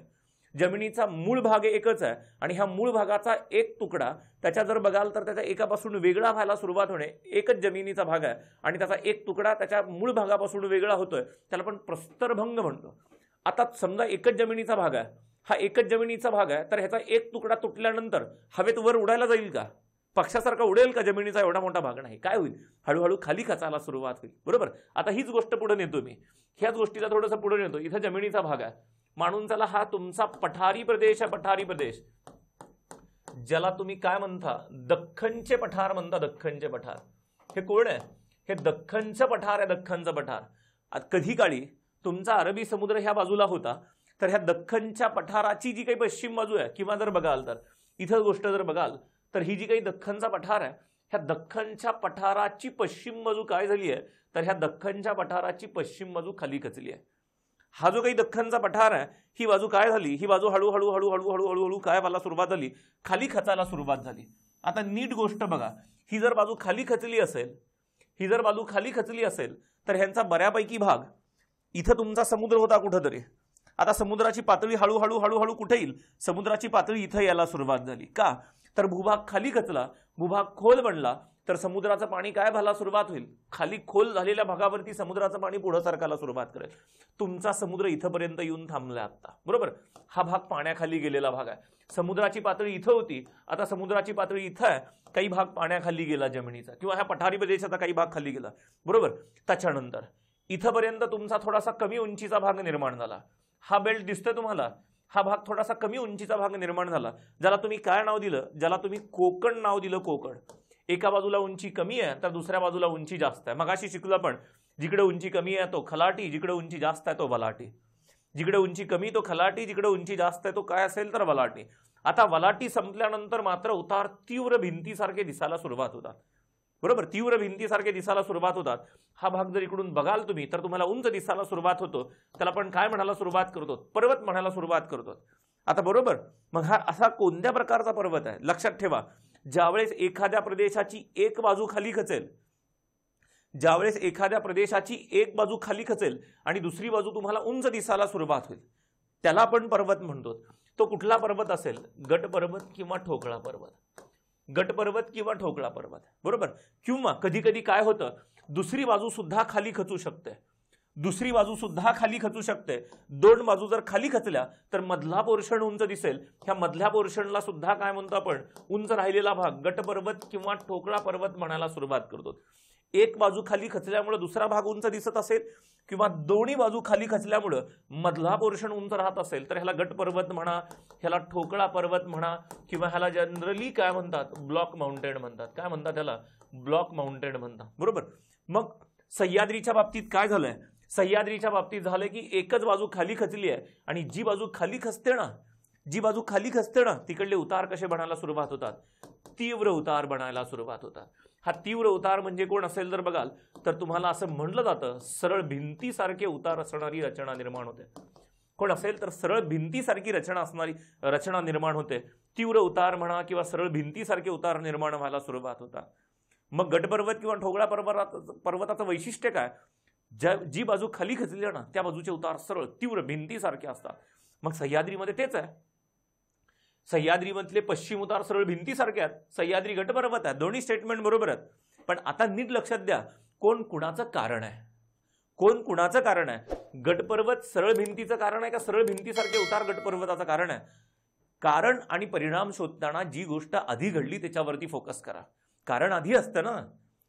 जमिनीचा मूळ भाग एकच आहे आणि ह्या मूळ भागाचा एक तुकडा त्याच्या जर बघाल तर त्याच्या एकापासून वेगळा व्हायला सुरुवात होणे. एकच जमिनीचा भाग आहे आणि त्याचा एक तुकडा त्याच्या मूळ भागापासून वेगळा होतोय, त्याला आपण प्रस्तरभंग म्हणतो. आता समजा एकच जमिनीचा भाग आहे, हा एकच जमिनीचा भाग आहे, तर ह्याचा एक तुकडा तुटल्यानंतर हवेत वर उडायला जाईल का? पक्षासारखा उडेल का? जमिनीचा एवढा मोठा भाग नाही. काय होईल? हळूहळू खाली खचायला सुरुवात होईल. बरोबर. आता हीच गोष्ट पुढे नेतो मी, ह्याच गोष्टीला थोडंसं पुढे नेतो. इथं जमिनीचा भाग आहे, मानून चला हा तुमचा पठारी प्रदेश आहे. पठारी प्रदेश ज्याला तुम्ही काय म्हणता, दख्खनचे पठार म्हणता. दख्खनचे पठार हे कोण आहे? हे दख्खनचं पठार आहे. दख्खनचं पठार कधी काळी तुमचा अरबी समुद्र ह्या बाजूला होता, तर ह्या दख्खनच्या पठाराची जी काही पश्चिम बाजू आहे, किंवा जर बघाल तर इथं गोष्ट जर बघाल तर ही जी काही दख्खनचा पठार आहे, ह्या दख्खनच्या पठाराची पश्चिम बाजू काय झाली आहे, तर ह्या दख्खनच्या पठाराची पश्चिम बाजू खाली खचली आहे. हा जो काही दख्खनचा पठार आहे, ही बाजू काय झाली, ही बाजू हळूहळू हळूहळू हळूहळू काय व्हायला सुरुवात झाली, खाली खचायला सुरुवात झाली. आता नीट गोष्ट बघा, ही जर बाजू खाली खचली असेल, ही जर बाजू खाली खचली असेल, तर ह्यांचा बऱ्यापैकी भाग इथं तुमचा समुद्र होता कुठंतरी. आता समुद्राची पातळी हळूहळू हळूहळू कुठे येईल, समुद्राची पातळी इथं यायला सुरुवात झाली. का तर भूभाग खाली खचला, भूभाग खोल बनला, तर समुद्राचं पाणी काय व्हायला सुरुवात होईल, खाली खोल झालेल्या भागावरती समुद्राचं पाणी पुढे सरकायला सुरुवात करेल. तुमचा समुद्र इथंपर्यंत येऊन थांबलाय आता, बरोबर. हा भाग पाण्याखाली गेलेला भाग आहे. समुद्राची पातळी इथं होती, आता समुद्राची पातळी इथं आहे, काही भाग पाण्याखाली गेला जमिनीचा, किंवा ह्या पठारी प्रदेशाचा काही भाग खाली गेला, बरोबर. त्याच्यानंतर इथंपर्यंत तुमचा थोडासा कमी उंचीचा भाग निर्माण झाला. हा बेल्ट दिसतोय तुम्हाला, हा भाग थोडासा कमी उंचीचा भाग निर्माण झाला, ज्याला तुम्ही काय नाव दिलं, ज्याला तुम्ही कोकण नाव दिलं. कोकण एका बाजूला उंची कमी आहे, तर दुसऱ्या बाजूला उंची जास्त आहे. मगाशी शिकलो आपण, जिकडे उंची कमी आहे तो खलाटी, जिकडे उंची जास्त आहे तो बलाटी. जिकडे उंची कमी तो खलाटी, जिकडे उंची जास्त आहे तो काय असेल तर बलाटी. आता वलाटी संपल्यानंतर मात्र उतार तीव्र भिंतीसारखे दिसायला सुरुवात होतात, बरोबर. तीव्र भिंतीसारखे दिसायला सुरुवात होतात. हा भाग जर इकडून बघाल तुम्ही, तर तुम्हाला उंच दिसायला सुरुवात होतो. त्याला आपण काय म्हणायला सुरुवात करतो, पर्वत म्हणायला सुरुवात करतो. आता बरोबर, मग हा असा कोणत्या प्रकारचा पर्वत आहे, लक्षात ठेवा. ज्यावेळेस एखाद्या प्रदेशाची एक बाजू खाली खचेल, ज्यावेळेस एखाद्या प्रदेशाची एक बाजू खाली खचेल आणि दुसरी बाजू तुम्हाला उंच दिसायला सुरुवात होईल, त्याला आपण पर्वत म्हणतो. तो कुठला पर्वत असेल, गट पर्वत किंवा ठोकळा पर्वत. गट पर्वत किंवा ठोकळा पर्वत, बरोबर. किंवा कधी कधी काय होतं, दुसरी बाजू सुद्धा खाली खचू शकते, दुसरी बाजू सुद्धा खाली खचू शकते. दोन बाजू जर खाली खचल्या तर मधला पोर्शन उंच दिसेल. ह्या मधल्या पोर्शनला सुद्धा काय म्हणतो आपण, उंच राहिलेला भाग गट पर्वत किंवा ठोकळा पर्वत म्हणायला सुरुवात करतो. एक बाजू खाली खचल्यामुळे दुसरा भाग उंच दिसत असेल, किंवा दोन्ही बाजू खाली खचल्यामुळे मधला पोर्शन उंच राहत असेल, तर ह्याला गट पर्वत म्हणा, ह्याला ठोकळा पर्वत म्हणा, किंवा ह्याला जनरली काय म्हणतात, ब्लॉक माउंटेन म्हणतात. काय म्हणतात त्याला, ब्लॉक माउंटेन म्हणतात, बरोबर. मग सह्याद्रीच्या बाबतीत काय झालंय, सह्याद्रीच्या बाबतीत झालं की एकच बाजू खाली खचली आहे, आणि जी बाजू खाली खचते ना, जी बाजू खाली खचते ना, तिकडले उतार कसे बनायला सुरुवात होतात, तीव्र उतार बनायला सुरुवात होतात. हा तीव्र उतार म्हणजे कोण असेल जर बघाल तर तुम्हाला असं म्हणलं जातं, सरळ भिंतीसारखे उतार असणारी रचना निर्माण होते. कोण असेल तर सरळ भिंतीसारखी रचना असणारी रचना निर्माण होते. तीव्र उतार म्हणा किंवा सरळ भिंतीसारखे उतार निर्माण व्हायला सुरुवात होतात. मग गटपर्वत किंवा ठोकळा पर्वताचं वैशिष्ट्य काय, जी बाजू खाली खचली ना त्या बाजूचे उतार सरळ तीव्र भिंतीसारखे असतात. मग सह्याद्रीमध्ये तेच आहे, सह्याद्रीमधले पश्चिम उतार सरळ भिंतीसारखे आहेत, सह्याद्री गटपर्वत आहे. दोन्ही स्टेटमेंट बरोबर आहेत. पण आता नीट लक्षात द्या, कोण कुणाचं कारण आहे, कोण कुणाचं कारण आहे. गटपर्वत सरळ भिंतीचं कारण आहे का सरळ भिंतीसारखे उतार गटपर्वताचं कारण आहे. कारण आणि परिणाम शोधताना जी गोष्ट आधी घडली त्याच्यावरती फोकस करा. कारण आधी असतं ना,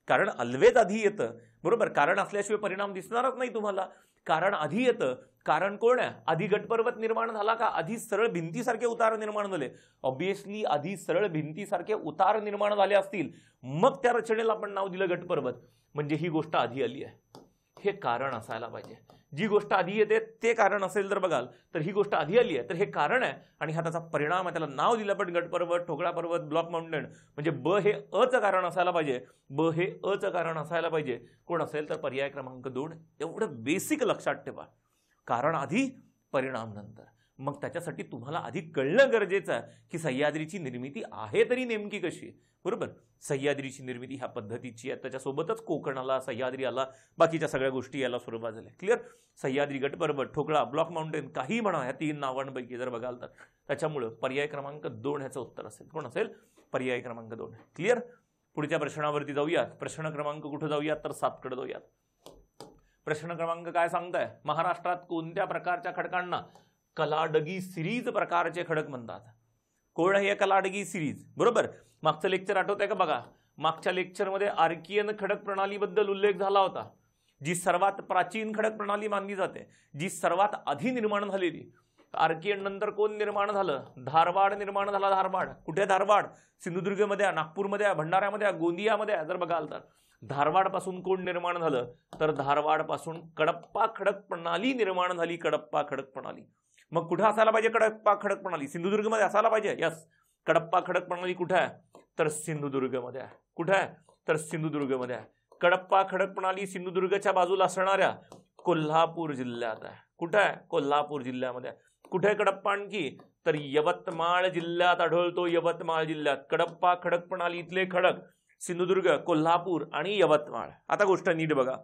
कारण ऑलवेज आधी येतं, बरोबर. कारण असल्याशिवाय परिणाम दिसणारच नाही तुम्हाला. कारण आधी येतं. कारण कोण आहे, आधी गटपर्वत निर्माण झाला का आधी सरळ भिंतीसारखे उतार निर्माण झाले. ऑब्विसली आधी सरळ भिंतीसारखे उतार निर्माण झाले असतील, मग त्या रचनेला आपण नाव दिलं गटपर्वत. म्हणजे ही गोष्ट आधी आली आहे, हे कारण असायला पाहिजे. जी गोष्ट आधी येते ते कारण असेल जर बघाल तर ही गोष्ट आधी आली आहे, तर हे कारण आहे आणि हा त्याचा परिणाम आहे. त्याला नाव दिलं पण गटपर्वत, ठोकळा पर्वत, ब्लॉक माउंटेन. म्हणजे ब हे अचं कारण असायला पाहिजे, ब हे अचं कारण असायला पाहिजे. कोण असेल तर पर्याय क्रमांक 2. एवढं बेसिक लक्षात ठेवा, कारण आधी परिणाम नंतर. मग त्याच्यासाठी तुम्हाला आधी कळणं गरजेचं आहे की सह्याद्रीची निर्मिती आहे तरी नेमकी कशी, बरोबर. सह्याद्रीची निर्मिती ह्या पद्धतीची आहे, त्याच्यासोबतच कोकण आला, सह्याद्री आला, बाकीच्या सगळ्या गोष्टी यायला सुरुवात झाल्या. क्लिअर. सह्याद्री, गटपर्वत, ठोकळा, ब्लॉक माउंटेन, काही म्हणा, ह्या 3 नावांपैकी जर बघाल तर त्याच्यामुळं पर्याय क्रमांक 2 ह्याचं उत्तर असेल. कोण असेल, पर्याय क्रमांक 2. क्लिअर. पुढच्या प्रश्नावरती जाऊयात. प्रश्न क्रमांक कुठं जाऊयात तर 7 कडे जाऊयात. प्रश्न क्रमांक काय सांगताय, महाराष्ट्रात कोणत्या प्रकारच्या खडकांना कलाडगी सिरीज प्रकारचे खडक म्हणतात. कोण आहे कलाडगी सिरीज, बरोबर. मागचं लेक्चर आठवत आहे का बघा, मागच्या लेक्चरमध्ये आर्कियन खडक प्रणालीबद्दल उल्लेख झाला होता, जी सर्वात प्राचीन खडक प्रणाली मानली जाते, जी सर्वात आधी निर्माण झालेली. आर्कियन नंतर कोण निर्माण झालं? धारवाड निर्माण झाला. धारवाड कुठे? धारवाड सिंधुदुर्गमध्ये, नागपूरमध्ये, भंडाऱ्यामध्ये, गोंदियामध्ये. जर बघाल तर धारवाड पासून कोण निर्माण झालं? तर धारवाड पासून कडप्पा खडक प्रणाली निर्माण झाली. कडप्पा खडक प्रणाली. मग कुठे असायला पाहिजे कडप्पा खडक प्रणाली? सिंधुदुर्गमध्ये असायला पाहिजे. यस, कडप्पा खडक प्रणाली कुठे आहे? तर सिंधुदुर्गमध्ये आहे. कुठे आहे? तर सिंधुदुर्गमध्ये आहे. कडप्पा खडक प्रणाली सिंधुदुर्गच्या बाजूला असणाऱ्या कोल्हापूर जिल्ह्यात आहे. कुठे आहे? कोल्हापूर जिल्ह्यामध्ये. कुठे कडप्पा? आणखी तर यवतमाळ जिल्ह्यात आढळतो. यवतमाळ जिल्ह्यात कडप्पा खडक प्रणाली इथले खडक सिंधुदुर्ग, कोल्हापूर आणि यवतमाळ. आता गोष्ट नीट बघा.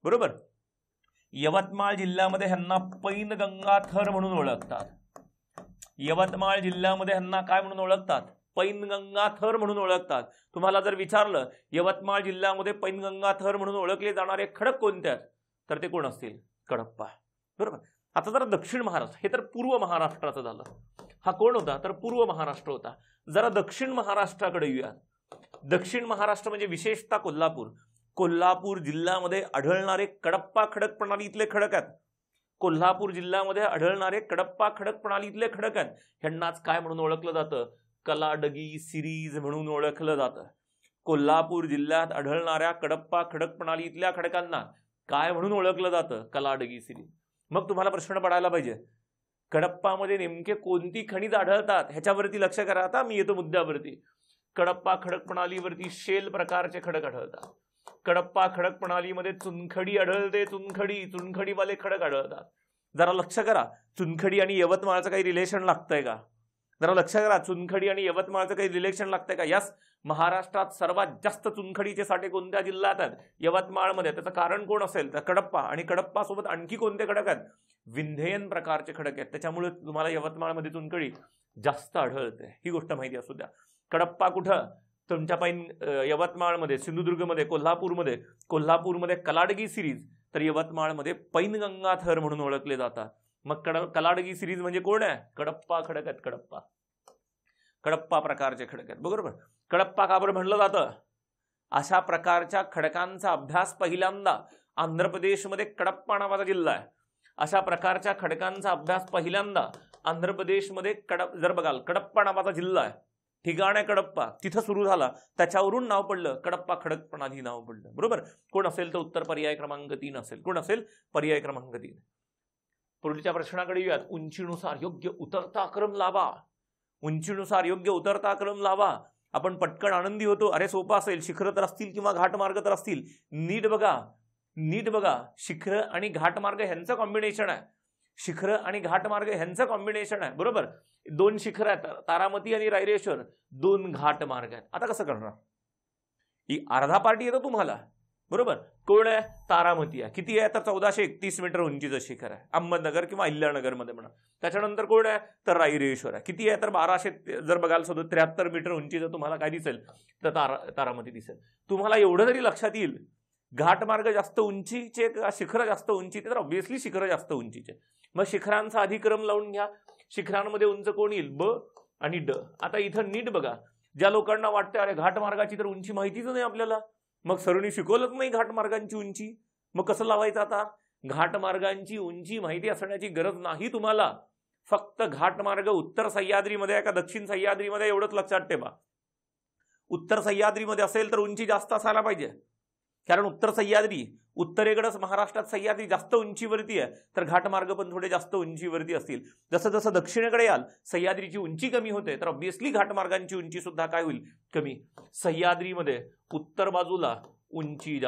बरोबर, यवतमाळ जिल्ह्यामध्ये ह्यांना पैनगंगा थर म्हणून ओळखतात. यवतमाळ जिल्ह्यामध्ये ह्यांना काय म्हणून ओळखतात? पैनगंगा थर म्हणून ओळखतात. तुम्हाला जर विचारलं यवतमाळ जिल्ह्यामध्ये पैनगंगा थर म्हणून ओळखले जाणारे खडक कोणते आहेत, तर ते कोण असतील? कडप्पा. बरोबर. आता जरा दक्षिण महाराष्ट्र, हे तर पूर्व महाराष्ट्राचं झालं. हा कोण होता? तर पूर्व महाराष्ट्र होता. जरा दक्षिण महाराष्ट्राकडे येऊया. दक्षिण महाराष्ट्र म्हणजे विशेषतः कोल्हापूर. कोल्हापूर जिल्ह्यामध्ये आढळणारे कडप्पा खडक प्रणाली इथले खडक आहेत. कोल्हापूर जिल्ह्यामध्ये आढळणारे कडप्पा खडक प्रणाली इथले खडक आहेत. ह्यांनाच काय म्हणून ओळखलं जातं? कलाडगी सिरीज म्हणून ओळखलं जातं. कोल्हापूर जिल्ह्यात आढळणाऱ्या कडप्पा खडक प्रणाली इथल्या खडकांना काय म्हणून ओळखलं जातं? कलाडगी सिरीज. मग तुम्हाला प्रश्न पडायला पाहिजे, कडप्पामध्ये नेमके कोणती खनिज आढळतात ह्याच्यावरती लक्ष करा. आता मी येतो मुद्द्यावरती. कडप्पा खडक प्रणालीवरती शेल प्रकारचे खडक आढळतात. कडप्पा खडक प्रणालीमध्ये चुनखडी आढळते. चुनखडीवाले खडक आढळतात. जरा लक्ष करा, चुनखडी आणि यवतमाळचं काही रिलेशन लागतंय का? जरा लक्ष करा, चुनखडी आणि यवतमाळचं काही रिलेशन लागतंय का? यस, महाराष्ट्रात सर्वात जास्त चुनखडीचे साठे कोणत्या जिल्ह्यात आहेत? यवतमाळमध्ये. त्याचं कारण कोण असेल? तर कडप्पा. आणि कडप्पा सोबत आणखी कोणते खडक आहेत? विंध्ययन प्रकारचे खडक आहेत. त्याच्यामुळे तुम्हाला यवतमाळमध्ये चुनखडी जास्त आढळते. ही गोष्ट माहिती असू द्या. कडप्पा कुठं? तुमच्या यवतमाळमध्ये, सिंधुदुर्गमध्ये, कोल्हापूरमध्ये कलाडगी सिरीज, तर यवतमाळमध्ये पैनगंगा थर म्हणून ओळखले जातात. मग कलाडगी सिरीज म्हणजे कोण आहे? कडप्पा खडक आहेत. कडप्पा प्रकारचे खडक आहेत. बरोबर. कडप्पा का बरं म्हणलं जातं? अशा प्रकारच्या खडकांचा अभ्यास पहिल्यांदा आंध्र प्रदेशमध्ये कडप्पा नावाचा जिल्हा आहे. अशा प्रकारच्या खडकांचा अभ्यास पहिल्यांदा आंध्र प्रदेशमध्ये जर बघाल कडप्पा नावाचा जिल्हा आहे, ठिकाण आहे कडप्पा, तिथं सुरू झाला. त्याच्यावरून नाव पडलं कडप्पा खडक प्रणाली नाव पडलं. बरोबर. कोण असेल तर उत्तर पर्याय क्रमांक 3 असेल. कोण असेल? पर्याय क्रमांक 3. पुढच्या प्रश्नाकडे येऊयात. उंचीनुसार योग्य उतरता क्रम लावा. उंचीनुसार योग्य उतरता क्रम लावा. आपण पटकन आनंदी होतो, अरे सोपा असेल, शिखर तर असतील किंवा घाटमार्ग तर असतील. नीट बघा, शिखर आणि घाटमार्ग ह्यांचं कॉम्बिनेशन आहे. शिखर आणि घाटमार्ग ह्यांचं कॉम्बिनेशन आहे. बरोबर. 2 शिखर आहेत, तारामती आणि रायरेश्वर. 2 घाटमार्ग आहेत. आता कसं करणार? ही अर्धा पार्टी येतो तुम्हाला. बरोबर. कोण आहे? तारामती आहे. किती आहे? तर 1431 मीटर उंचीचं शिखर आहे. अहमदनगर किंवा अहिल्यानगर मध्ये म्हणा. त्याच्यानंतर कोण आहे? तर रायरेश्वर आहे. किती आहे? तर 1200 जर बघाल 73 मीटर उंचीचं तुम्हाला काय दिसेल? तर तारामती दिसेल. तुम्हाला एवढं जरी लक्षात येईल, घाटमार्ग जास्त उंचीचे का शिखर जास्त उंचीचे? तर ऑब्व्हियसली शिखर जास्त उंचीचे. मग शिखरांचा अधिक्रम लावून घ्या. शिखरांमध्ये उंच कोण येईल? ब आणि ड. आता इथं नीट बघा, ज्या लोकांना वाटतं अरे घाटमार्गाची तर उंची माहितीच नाही आपल्याला, मग सरांनी शिकवलंच नाही घाटमार्गांची उंची, मग कसं लावायचं? आता घाटमार्गांची उंची माहिती असण्याची गरज नाही तुम्हाला. फक्त घाटमार्ग उत्तर सह्याद्रीमध्ये आहे का दक्षिण सह्याद्रीमध्ये एवढंच लक्षात ठेवा. उत्तर सह्याद्रीमध्ये असेल तर उंची जास्त असायला पाहिजे, कारण उत्तर सह्याद्री, उत्तरेकडे महाराष्ट्रात सह्याद्री जास्त उंचीवरती आहे, तर घाटमार्ग पण थोडे जास्त उंचीवरती असतील. जसं जसं दक्षिणेकडे याल सह्याद्रीची उंची कमी होते, तर ऑब्व्हियसली घाटमार्गांची उंची सुद्धा काय होईल? कमी. सह्याद्रीमध्ये उत्तर बाजूला उंची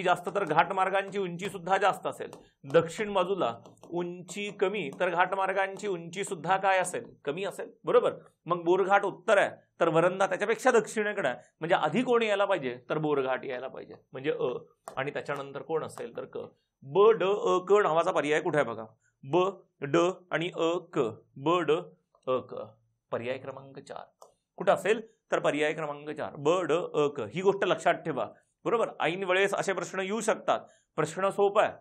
जास्त तर घाटमार्गांची उंची सुद्धा जास्त असेल. दक्षिण बाजूला उंची कमी तर घाटमार्गांची उंची सुद्धा काय असेल? कमी असेल. बरोबर. मग बोरघाट उत्तर आहे, तर वरंधा त्याच्यापेक्षा दक्षिणेकडे आहे, म्हणजे आधी कोण यायला पाहिजे? तर बोरघाट यायला पाहिजे, म्हणजे अ. आणि त्याच्यानंतर कोण असेल? तर क. ब ड अ क नावाचा पर्याय कुठे आहे बघा. ब ड आणि अ क. ब ड अ क. पर्याय क्रमांक 4 कुठं असेल? तर पर्याय क्रमांक 4 ब ड अ क. ही गोष्ट लक्षात ठेवा. बरोबर. ऐन वेळेस असे प्रश्न येऊ शकतात. प्रश्न सोपा आहे,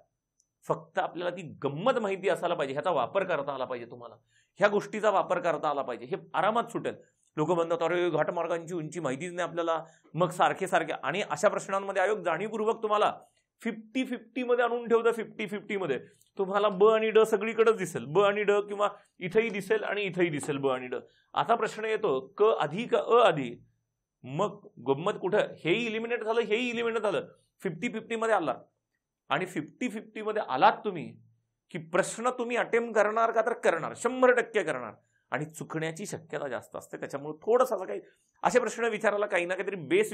फक्त आपल्याला ती गंमत माहिती असायला पाहिजे, ह्याचा वापर करता आला पाहिजे. तुम्हाला ह्या गोष्टीचा वापर करता आला पाहिजे, हे आरामात सुटेल. लोक म्हणतात अरे घाटमार्गांची उंची माहितीच नाही आपल्याला, मग सारखे. आणि अशा प्रश्नांमध्ये आयोग जाणीवपूर्वक तुम्हाला 50-50 मध्ये आणून ठेवतं 50-50 मध्ये, तुम्हाला ब आणि ड सगळीकडेच दिसेल, ब आणि ड, किंवा इथेही दिसेल आणि इथेही दिसेल ब आणि ड. आता प्रश्न येतो क आधी का अ आधी? मग गंमत कुठं, हेही इलिमिनेट झालं, हेही इलिमिनेट झालं, 50-50 मध्ये आला. आणि 50-50 मध्ये आलात तुम्ही की प्रश्न तुम्ही अटेम्प्ट करणार का? तर करणार, 100% करणार. आणि चुकण्याची शक्यता जास्त असते. त्याच्यामुळे थोडंसं काही असे प्रश्न विचारायला काही ना काहीतरी बेस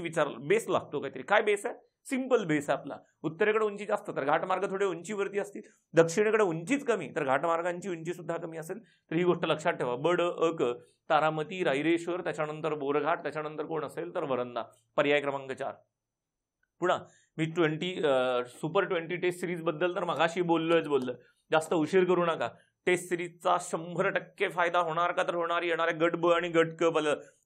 लागतो. काहीतरी काय बेस आहे? सिंपल बेस आहे आपला. उत्तरेकडे उंची जास्त तर घाटमार्ग थोडे उंचीवरती असतील, दक्षिणेकडे उंचीच कमी तर घाटमार्गांची उंची सुद्धा कमी असेल. तर ही गोष्ट लक्षात ठेवा. बड अ क, तारामती, रायरेश्वर, त्याच्यानंतर बोरघाट, त्याच्यानंतर कोण असेल तर वरंदा. पर्याय क्रमांक 4. पुन्हा मी सुपर 20 टेस्ट सिरीज बद्दल तर मगाशी बोललो, जास्त उशीर करू नका. टेस्ट सिरीजचा 100% फायदा होणार का? तर होणार. येणाऱ्या गट ब आणि गट क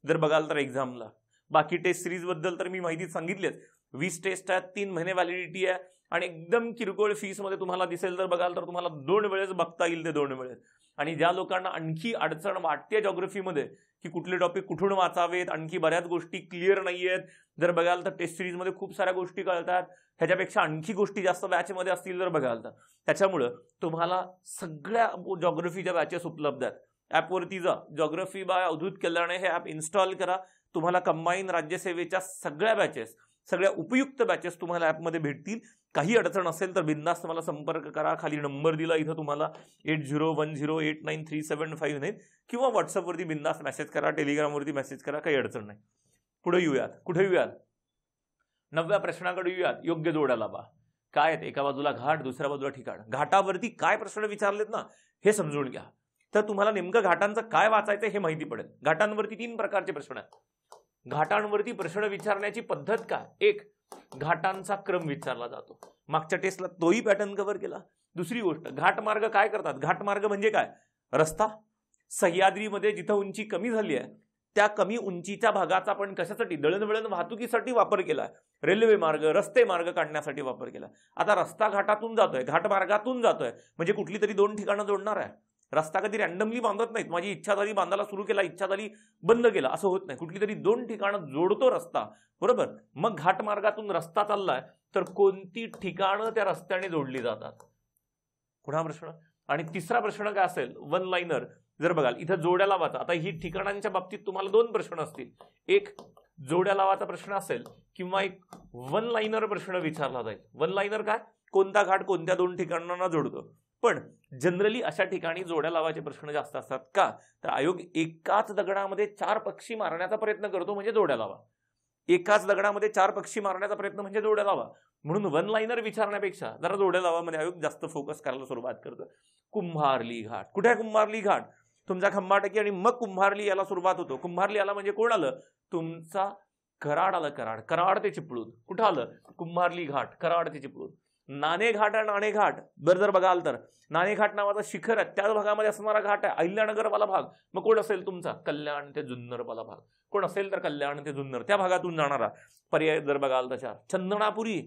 जर बघाल तर एक्झामला. बाकी टेस्ट सिरीज बद्दल तर मी माहिती सांगितलीच. 20 टेस्ट आहेत, 3 महिने व्हॅलिडिटी आहे आणि एकदम किरकोळ फीस मध्ये तुम्हाला दिसेल तर बघाल तर तुम्हाला 2 वेळेस बघता येईल ते 2 वेळेस. आणि ज्या लोकांना आणखी अडचण वाटते जॉग्रफीमध्ये की कुठले टॉपिक कुठून वाचावेत, आणखी बऱ्याच गोष्टी क्लिअर नाहीयेत, जर बघाल तर टेस्ट सिरीज मध्ये खूप साऱ्या गोष्टी कळतात, ह्याच्यापेक्षा आणखी गोष्टी जास्त बॅचमध्ये असतील जर बघाल तर. त्याच्यामुळं तुम्हाला सगळ्या जॉग्रफीच्या बॅचेस उपलब्ध आहेत. ॲपवरती जा, जॉग्रफी बाय अवधूत कल्याणे हे ॲप इन्स्टॉल करा. तुम्हाला कंबाईन राज्यसेवेच्या सगळ्या बॅचेस, सगळ्या उपयुक्त बॅचेस तुम्हाला ॲपमध्ये भेटतील. काही अडचण असेल तर बिंदास तुम्हाला संपर्क करा. खाली नंबर दिला इथं तुम्हाला 8010893759 किंवा व्हॉट्सअपवरती बिंदास मेसेज करा, टेलिग्रामवरती मेसेज करा, काही अडचण नाही. पुढे येऊयात. कुठे येऊयात? 9व्या प्रश्नाकडे येऊयात. योग्य जोड्या लावा. काय आहेत? एका बाजूला घाट, दुसऱ्या बाजूला ठिकाण. घाटावरती काय प्रश्न विचारलेत ना हे समजून घ्या, तर तुम्हाला नेमकं घाटांचं काय वाचायचं हे माहिती पडेल. घाटांवरती 3 प्रकारचे प्रश्न आहेत. घाटांवरती प्रश्न विचारण्याची पद्धत काय? एक, घाटांचा क्रम विचारला जातो. मागच्या टेस्टला तोही पॅटर्न कव्हर केला. दुसरी गोष्ट, घाटमार्ग काय करतात? घाटमार्ग म्हणजे काय? रस्ता. सह्याद्रीमध्ये जिथं उंची कमी झाली आहे त्या कमी उंचीच्या भागाचा आपण कशासाठी? दळणवळण वाहतुकीसाठी वापर केला. रेल्वे मार्ग, रस्ते मार्ग काढण्यासाठी वापर केला. आता रस्ता घाटातून जातोय, घाटमार्गातून जातोय, म्हणजे कुठली तरी 2 ठिकाणं जोडणार आहे. रस्ता कधी रॅन्डमली बांधत नाहीत. माझी इच्छा झाली बांधायला सुरू केला, इच्छा झाली बंद केला, असं होत नाही. कुठली तरी 2 ठिकाणं जोडतो रस्ता, बरोबर. मग घाटमार्गातून रस्ता चाललाय तर कोणती ठिकाणं त्या रस्त्याने जोडली जातात? पुन्हा प्रश्न. आणि तिसरा प्रश्न काय असेल? 1 लाइनर. जर बघाल इथं जोड्या लावाचा. आता ही ठिकाणांच्या बाबतीत तुम्हाला 2 प्रश्न असतील. एक जोड्या लावाचा प्रश्न असेल किंवा एक 1 लाइनर प्रश्न विचारला जाईल. 1 लाइनर काय? कोणता घाट कोणत्या 2 ठिकाणांना जोडतो. पण जनरली अशा ठिकाणी जोड्या लावायचे प्रश्न जास्त असतात. का? तर आयोग एकाच दगडामध्ये 4 पक्षी मारण्याचा प्रयत्न करतो, म्हणजे जोड्या लावा. एकाच दगडामध्ये 4 पक्षी मारण्याचा प्रयत्न म्हणजे जोड्या लावा. म्हणून 1 लाइनर विचारण्यापेक्षा जरा जोड्या लावामध्ये आयोग जास्त फोकस करायला सुरुवात करतो. कुंभारली घाट. कुठे आहे कुंभारली घाट? तुमचा खंबाटकी आणि मग कुंभारली याला सुरुवात होतो. कुंभारली आला म्हणजे कोण आलं? तुमचा कराड आलं. कराड ते चिपळूण. कुठं आलं? कुंभारली घाट, कराड ते चिपळूण. नाणेघाट आणि नाणेघाट जर बघाल तर नाणेघाट नावाचा शिखर आहे, त्याच भागामध्ये असणारा घाट आहे. अहिल्यानगरवाला भाग मग कोण असेल? तुमचा कल्याण ते जुन्नरवाला भाग. कोण असेल तर कल्याण ते जुन्नर, त्या भागातून जाणारा. पर्याय जर बघाल तर 4. चंदनापुरी.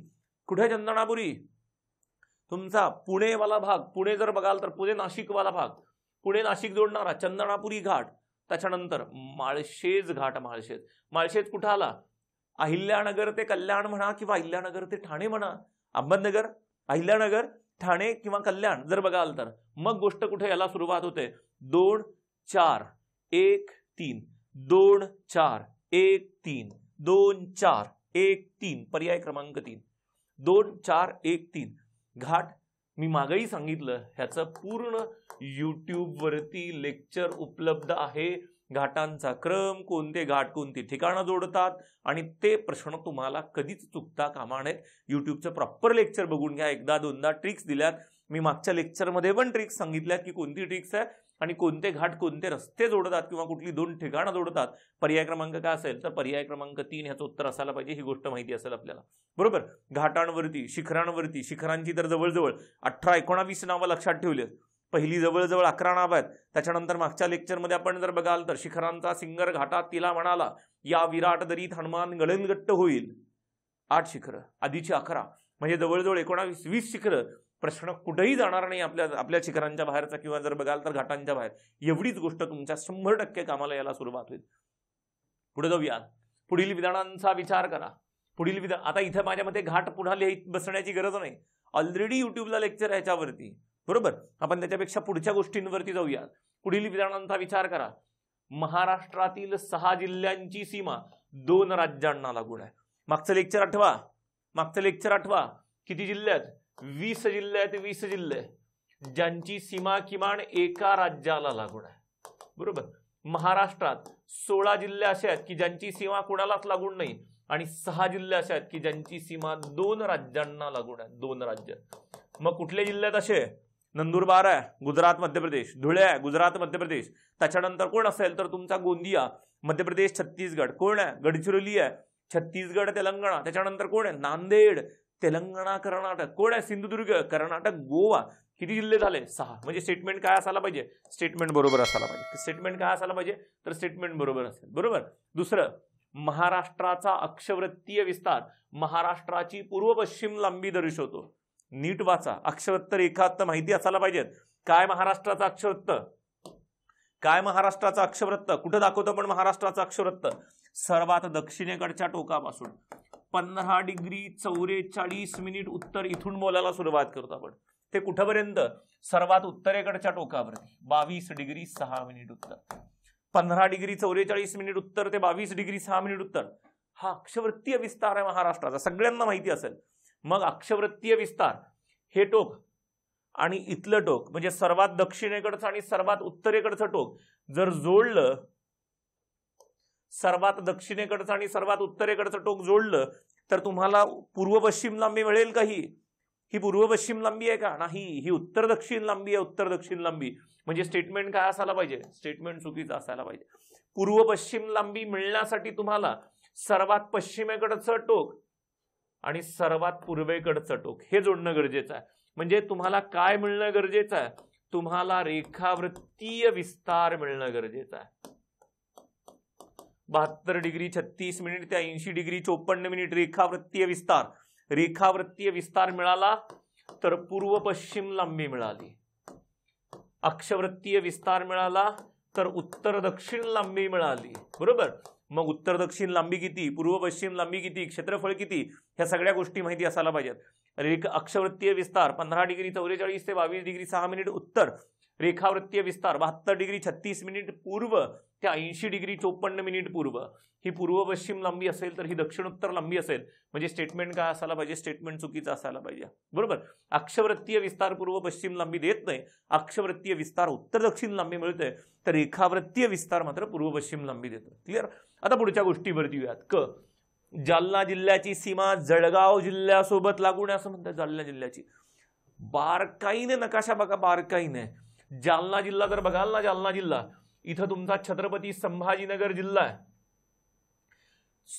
कुठे चंदनापुरी? तुमचा पुणेवाला भाग. पुणे जर बघाल तर पुणे नाशिकवाला भाग, पुणे नाशिक जोडणारा चंदनापुरी घाट. त्याच्यानंतर माळशेज घाट. माळशेज कुठं आला? अहिल्यानगर ते कल्याण म्हणा किंवा अहिल्यानगर ते ठाणे म्हणा. अहमदनगर, अहिल्यानगर, ठाणे किंवा कल्याण जर बघाल तर मग गोष्ट कुठे याला सुरुवात होते? 2 4 1 3 2 4 1 3 2 4 1 3. पर्याय क्रमांक 3. 2 4 1 3 घाट. मी मागेही सांगितलं ह्याचं पूर्ण युट्यूबवरती लेक्चर उपलब्ध आहे. घाटांचा क्रम, कोणते घाट कोणती ठिकाणं जोडतात आणि ते प्रश्न तुम्हाला कधीच चुकता कामा नयेत. युट्यूबचं प्रॉपर लेक्चर बघून घ्या. एकदा दोनदा ट्रिक्स दिल्यात मी. मागच्या लेक्चरमध्ये पण ट्रिक्स सांगितल्यात की कोणती ट्रिक्स आहे आणि कोणते घाट कोणते रस्ते जोडतात किंवा कुठली 2 ठिकाणं जोडतात. पर्याय क्रमांक काय असेल? तर पर्याय क्रमांक 3 ह्याचं उत्तर असायला पाहिजे. ही गोष्ट माहिती असेल आपल्याला, बरोबर. घाटांवरती, शिखरांवरती, शिखरांची तर जवळजवळ 18-19 नावं लक्षात ठेवली. पहिली जवळजवळ 11 नाव आहेत. त्याच्यानंतर मागच्या लेक्चरमध्ये आपण जर बघाल तर शिखरांचा सिंगर घाटात तिला म्हणाला, या विराट दरीत हनुमान गळनगट्ट होईल. 8 शिखरं, आधीची 11, म्हणजे जवळजवळ 19-20 शिखरं. प्रश्न कुठेही जाणार नाही आपल्या शिखरांच्या बाहेरचा किंवा जर बघाल तर घाटांच्या बाहेर. एवढीच गोष्ट तुमच्या 100% कामाला यायला सुरुवात होईल. पुढे जाऊया. पुढील विधानांचा विचार करा. पुढील विधान, आता इथं माझ्या मते घाट पुन्हा लिहित बसण्याची गरज नाही, ऑलरेडी युट्यूबला लेक्चर आहे ह्याच्यावरती, बरोबर. आपण त्याच्यापेक्षा पुढच्या गोष्टींवरती जाऊया. पुढील विधानांचा विचार करा. महाराष्ट्रातील 6 जिल्ह्यांची सीमा 2 राज्यांना लागून आहे. मागचं लेक्चर आठवा. किती जिल्हे आहेत? 20 जिल्हे आहेत. 20 जिल्हे ज्यांची सीमा किमान एका राज्याला लागून आहे, बरोबर. महाराष्ट्रात 16 जिल्हे असे आहेत की ज्यांची सीमा कोणालाच लागून नाही, आणि 6 जिल्हे असे आहेत की ज्यांची सीमा 2 राज्यांना लागून आहे. 2 राज्य. मग कुठले जिल्हे आहेत असे? नंदुरबार आहे, गुजरात मध्य प्रदेश. धुळे आहे, गुजरात मध्य प्रदेश. त्याच्यानंतर कोण असेल तर तुमचा गोंदिया मध्य प्रदेश छत्तीसगड. कोण आहे? गडचिरोली आहे, छत्तीसगड तेलंगणा. त्याच्यानंतर कोण आहे? नांदेड तेलंगणा कर्नाटक. कोण आहे? सिंधुदुर्ग कर्नाटक गोवा. किती जिल्हे झाले? 6. म्हणजे स्टेटमेंट काय असायला पाहिजे? स्टेटमेंट बरोबर असायला पाहिजे. स्टेटमेंट काय असायला पाहिजे? तर स्टेटमेंट बरोबर असेल, बरोबर. दुसरं, महाराष्ट्राचा अक्षवृत्तीय विस्तार महाराष्ट्राची पूर्व पश्चिम लांबी दर्शवतो. नीट वाचा. अक्षवृत्त रेखात माहिती असायला पाहिजेत. काय महाराष्ट्राचा अक्षवृत्त? काय महाराष्ट्राचा अक्षवृत्त? कुठं दाखवतो पण महाराष्ट्राचा अक्षवृत्त? सर्वात दक्षिणेकडच्या टोकापासून 15 डिग्री 44 मिनिट उत्तर इथून बोलायला सुरुवात करतो आपण. ते कुठपर्यंत? सर्वात उत्तरेकडच्या टोकावरती 22 डिग्री 6 मिनिट उत्तर. 15 डिग्री 44 मिनिट उत्तर ते 22 डिग्री 6 मिनिट उत्तर. हा अक्षवृत्तीय विस्तार आहे महाराष्ट्राचा, सगळ्यांना माहिती असेल. मग अक्षवृत्तीय विस्तार हे टोक आणि इथलं टोक म्हणजे सर्वात दक्षिणेकडचं आणि सर्वात उत्तरेकडचं टोक जर जोडलं, सर्वात दक्षिणेकडचं आणि सर्वात उत्तरेकडचं टोक जोडलं तर तुम्हाला पूर्व पश्चिम लांबी मिळेल का? ही पूर्व पश्चिम लांबी आहे का? नाही, ही उत्तर दक्षिण लांबी आहे. उत्तर दक्षिण लांबी म्हणजे स्टेटमेंट काय असायला पाहिजे? स्टेटमेंट चुकीचं असायला पाहिजे. पूर्व पश्चिम लांबी मिळण्यासाठी तुम्हाला सर्वात पश्चिमेकडचं टोक आणि सर्वात पूर्वेकडचं टोक हे जोडणं गरजेचं आहे. म्हणजे तुम्हाला काय मिळणं गरजेचं आहे? तुम्हाला रेखावृत्तीय विस्तार मिळणं गरजेचं आहे. 72 डिग्री 36 मिनिट ते 80 डिग्री 54 मिनिट रेखावृत्तीय विस्तार. रेखावृत्तीय विस्तार मिळाला तर पूर्व पश्चिम लांबी मिळाली. अक्षवृत्तीय विस्तार मिळाला तर उत्तर दक्षिण लांबी मिळाली, बरोबर. मग उत्तर दक्षिण लांबी किती, पूर्व पश्चिम लांबी किती, क्षेत्रफळ किती, ह्या सगळ्या गोष्टी माहिती असायला पाहिजेत. अक्षवृत्तीय विस्तार 15 डिग्री 44 ते 22 डिग्री 6 मिनिट उत्तर. रेखावृत्तीय विस्तार 72 डिग्री 36 मिनिट पूर्व ते 80 डिग्री 54 मिनिट पूर्व. ही पूर्व पश्चिम लांबी असेल तर ही दक्षिण उत्तर लांबी असेल. म्हणजे स्टेटमेंट काय असायला पाहिजे? स्टेटमेंट चुकीचं असायला पाहिजे, बरोबर. अक्षवृत्तीय विस्तार पूर्व पश्चिम लांबी देत नाही, अक्षवृत्तीय विस्तार उत्तर दक्षिण लांबी मिळते, तर रेखावृत्तीय विस्तार मात्र पूर्व पश्चिम लांबी देतो. क्लिअर. आता पुढच्या गोष्टीवरती येऊयात. जालना जिल्ह्याची सीमा जळगाव जिल्ह्यासोबत लागून आहे असं म्हणतात. जालना जिल्ह्याची बारकाईने नकाशा बघा, बारकाईने. जालना जिल्हा जर बघाल ना, जालना जिल्हा इथं तुमचा छत्रपती संभाजीनगर जिल्हा आहे.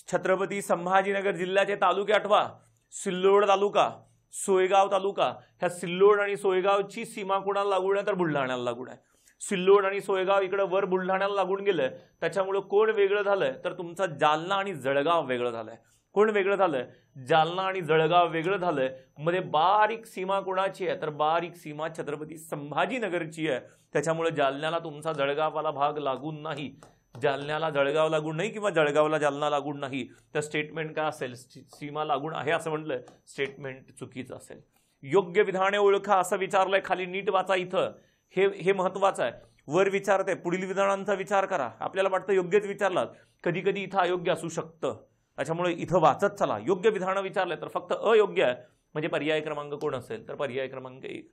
छत्रपती संभाजीनगर जिल्ह्याचे तालुके आठवा. सिल्लोड तालुका, सोयगाव तालुका. ह्या सिल्लोड आणि सोयगावची सीमा कोणाला लागून आहे? तर बुलढाण्याला लागून आहे. सिल्लोड आणि सोयगाव इकडे वर बुलढाण्याला लागून गेलंय, त्याच्यामुळे कोण वेगळं झालंय? तर तुमचा जालना आणि जळगाव वेगळं झालंय. कोण वेगळं झालंय? जालना आणि जळगाव वेगळं झालंय. मध्ये बारीक सीमा कोणाची आहे? तर बारीक सीमा छत्रपती संभाजीनगरची आहे. त्याच्यामुळे जालन्याला तुमचा जळगाववाला भाग लागून नाही. जालन्याला जळगाव लागून नाही किंवा जळगावला जालना लागून नाही. तर स्टेटमेंट काय असेल? सीमा लागून आहे असं म्हटलंय, स्टेटमेंट चुकीचं असेल. योग्य विधाने ओळखा असं विचारलंय खाली, नीट वाचा. इथं हे महत्वाचं आहे. वर विचारते पुढील विधानांचा विचार करा. आपल्याला वाटतं योग्यच विचारलात, कधी कधी इथं अयोग्य असू शकतं. त्याच्यामुळे इथं वाचत चला. योग्य विधान विचारले तर फक्त अयोग्य आहे म्हणजे पर्याय क्रमांक कोण असेल? तर पर्याय क्रमांक 1.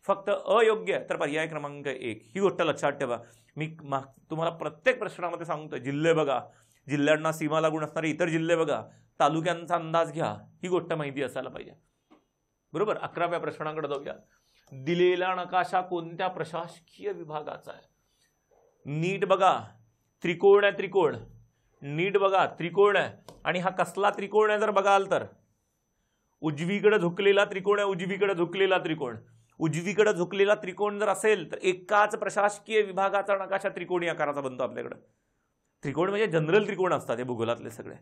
फक्त अयोग्य आहे तर पर्याय क्रमांक 1. ही गोष्ट लक्षात ठेवा. मी तुम्हाला प्रत्येक प्रश्नामध्ये सांगतोय, जिल्हे बघा, जिल्ह्यांना सीमा लागून असणारे इतर जिल्हे बघा, तालुक्यांचा अंदाज घ्या. ही गोष्ट माहिती असायला पाहिजे, बरोबर. 11व्या प्रश्नाकडे जाऊया. दिलेला नकाशा कोणत्या प्रशासकीय विभागाचा आहे? नीट बघा. त्रिकोण आहे, त्रिकोण. नीट बघा, त्रिकोण आहे. आणि हा कसला त्रिकोण आहे जर बघाल तर उजवीकडे झुकलेला त्रिकोण आहे. उजवीकडे झुकलेला त्रिकोण. उजवीकडे झुकलेला त्रिकोण जर असेल तर एकाच प्रशासकीय विभागाचा नकाशा त्रिकोणी आकाराचा बनतो आपल्याकडे. त्रिकोण म्हणजे जनरल त्रिकोण असतात हे भूगोलातले सगळे.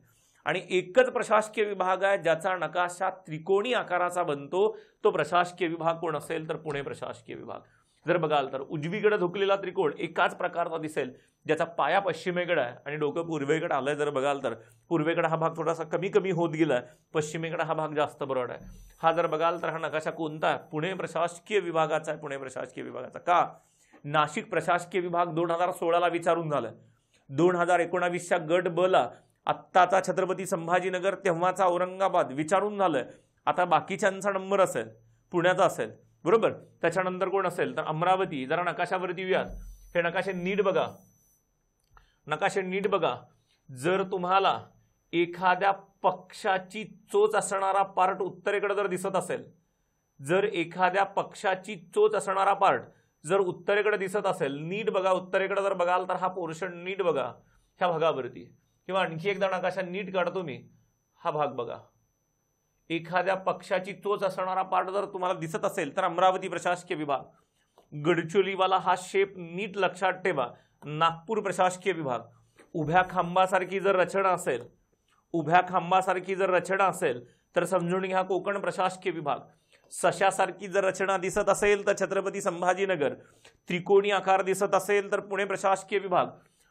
आणि एकच प्रशासकीय विभाग आहे ज्याचा नकाशा त्रिकोणी आकाराचा बनतो. तो प्रशासकीय विभाग कोण असेल? तर पुणे प्रशासकीय विभाग. जर बघाल तर उजवीकडे झुकलेला त्रिकोण एकाच प्रकारचा दिसेल, ज्याचा पाया पश्चिमेकडे आहे आणि डोकं पूर्वेकडे आलंय. जर बघाल तर पूर्वेकडे हा भाग थोडासा कमी कमी होत गेलाय, पश्चिमेकडे हा भाग जास्त ब्रॉड आहे. हा जर बघाल तर हा नकाशा कोणता आहे? पुणे प्रशासकीय विभागाचा आहे. पुणे प्रशासकीय विभागाचा. का? नाशिक प्रशासकीय विभाग 2016ला विचारून झालाय. 2019च्या गट ब ला आत्ताचा छत्रपती संभाजीनगर तेव्हाचा औरंगाबाद विचारून झालंय. आता बाकीच्यांचा नंबर असेल, पुण्याचा असेल, बरोबर. त्याच्यानंतर कोण असेल तर अमरावती. जरा नकाशावरती येऊयात. हे नकाशे नीट बघा, नकाशे नीट बघा. जर तुम्हाला एखाद्या पक्षाची चोच असणारा पार्ट उत्तरेकडे जर दिसत असेल, जर एखाद्या पक्षाची चोच असणारा पार्ट जर उत्तरेकडे दिसत असेल, नीट बघा. उत्तरेकडे जर बघाल तर हा पोर्शन नीट बघा ह्या भागावरती, किंवा आणखी एकदा नकाशा नीट काढतो मी. हा भाग बघा. एखाद्या पक्षाची चोच असणारा पार्ट जर तुम्हाला दिसत असेल तर अमरावती प्रशासकीय विभाग. गडचिरोलीवाला हा शेप नीट लक्षात ठेवा, नागपूर प्रशासकीय विभाग. उभ्या खांबासारखी जर रचना असेल, उभ्या खांबासारखी जर रचना असेल तर समजून घ्या कोकण प्रशासकीय विभाग. सशासारखी जर रचना दिसत असेल तर छत्रपती संभाजीनगर. त्रिकोणी आकार दिसत असेल तर पुणे प्रशासकीय विभाग.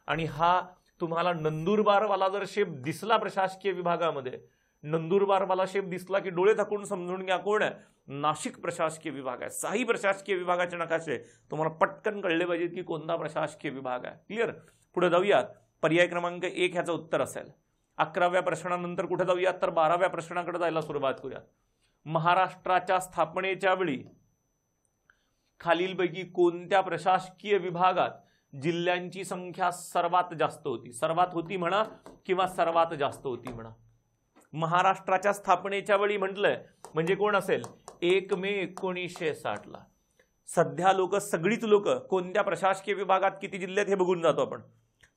आणि हा तुम्हाला नंदुरबारवाला जर शेप दिसला प्रशासकीय विभागामध्ये, नंदुरबारवाला शेप दिसला की डोळे झाकून समजून घ्या कोण आहे? नाशिक प्रशासकीय विभाग आहे. 6 प्रशासकीय विभागाचे नकाशे तुम्हाला पटकन कळले पाहिजेत की कोणता प्रशासकीय विभाग आहे. क्लिअर? पुढे जाऊयात. पर्याय क्रमांक 1 ह्याचं उत्तर असेल. 11व्या प्रश्नानंतर कुठे जाऊयात तर 12व्या प्रश्नाकडे जायला सुरुवात करूयात. महाराष्ट्राच्या स्थापनेच्या वेळी खालीलपैकी कोणत्या प्रशासकीय विभागात जिल्ह्यांची संख्या सर्वात जास्त होती? सर्वात होती म्हणा किंवा सर्वात जास्त होती म्हणा. महाराष्ट्राच्या स्थापनेच्या वेळी म्हटलंय म्हणजे कोण असेल? 1 मे 1960 ला. सध्या सगळीच लोक कोणत्या प्रशासकीय विभागात किती जिल्हे आहेत हे बघून जातो आपण.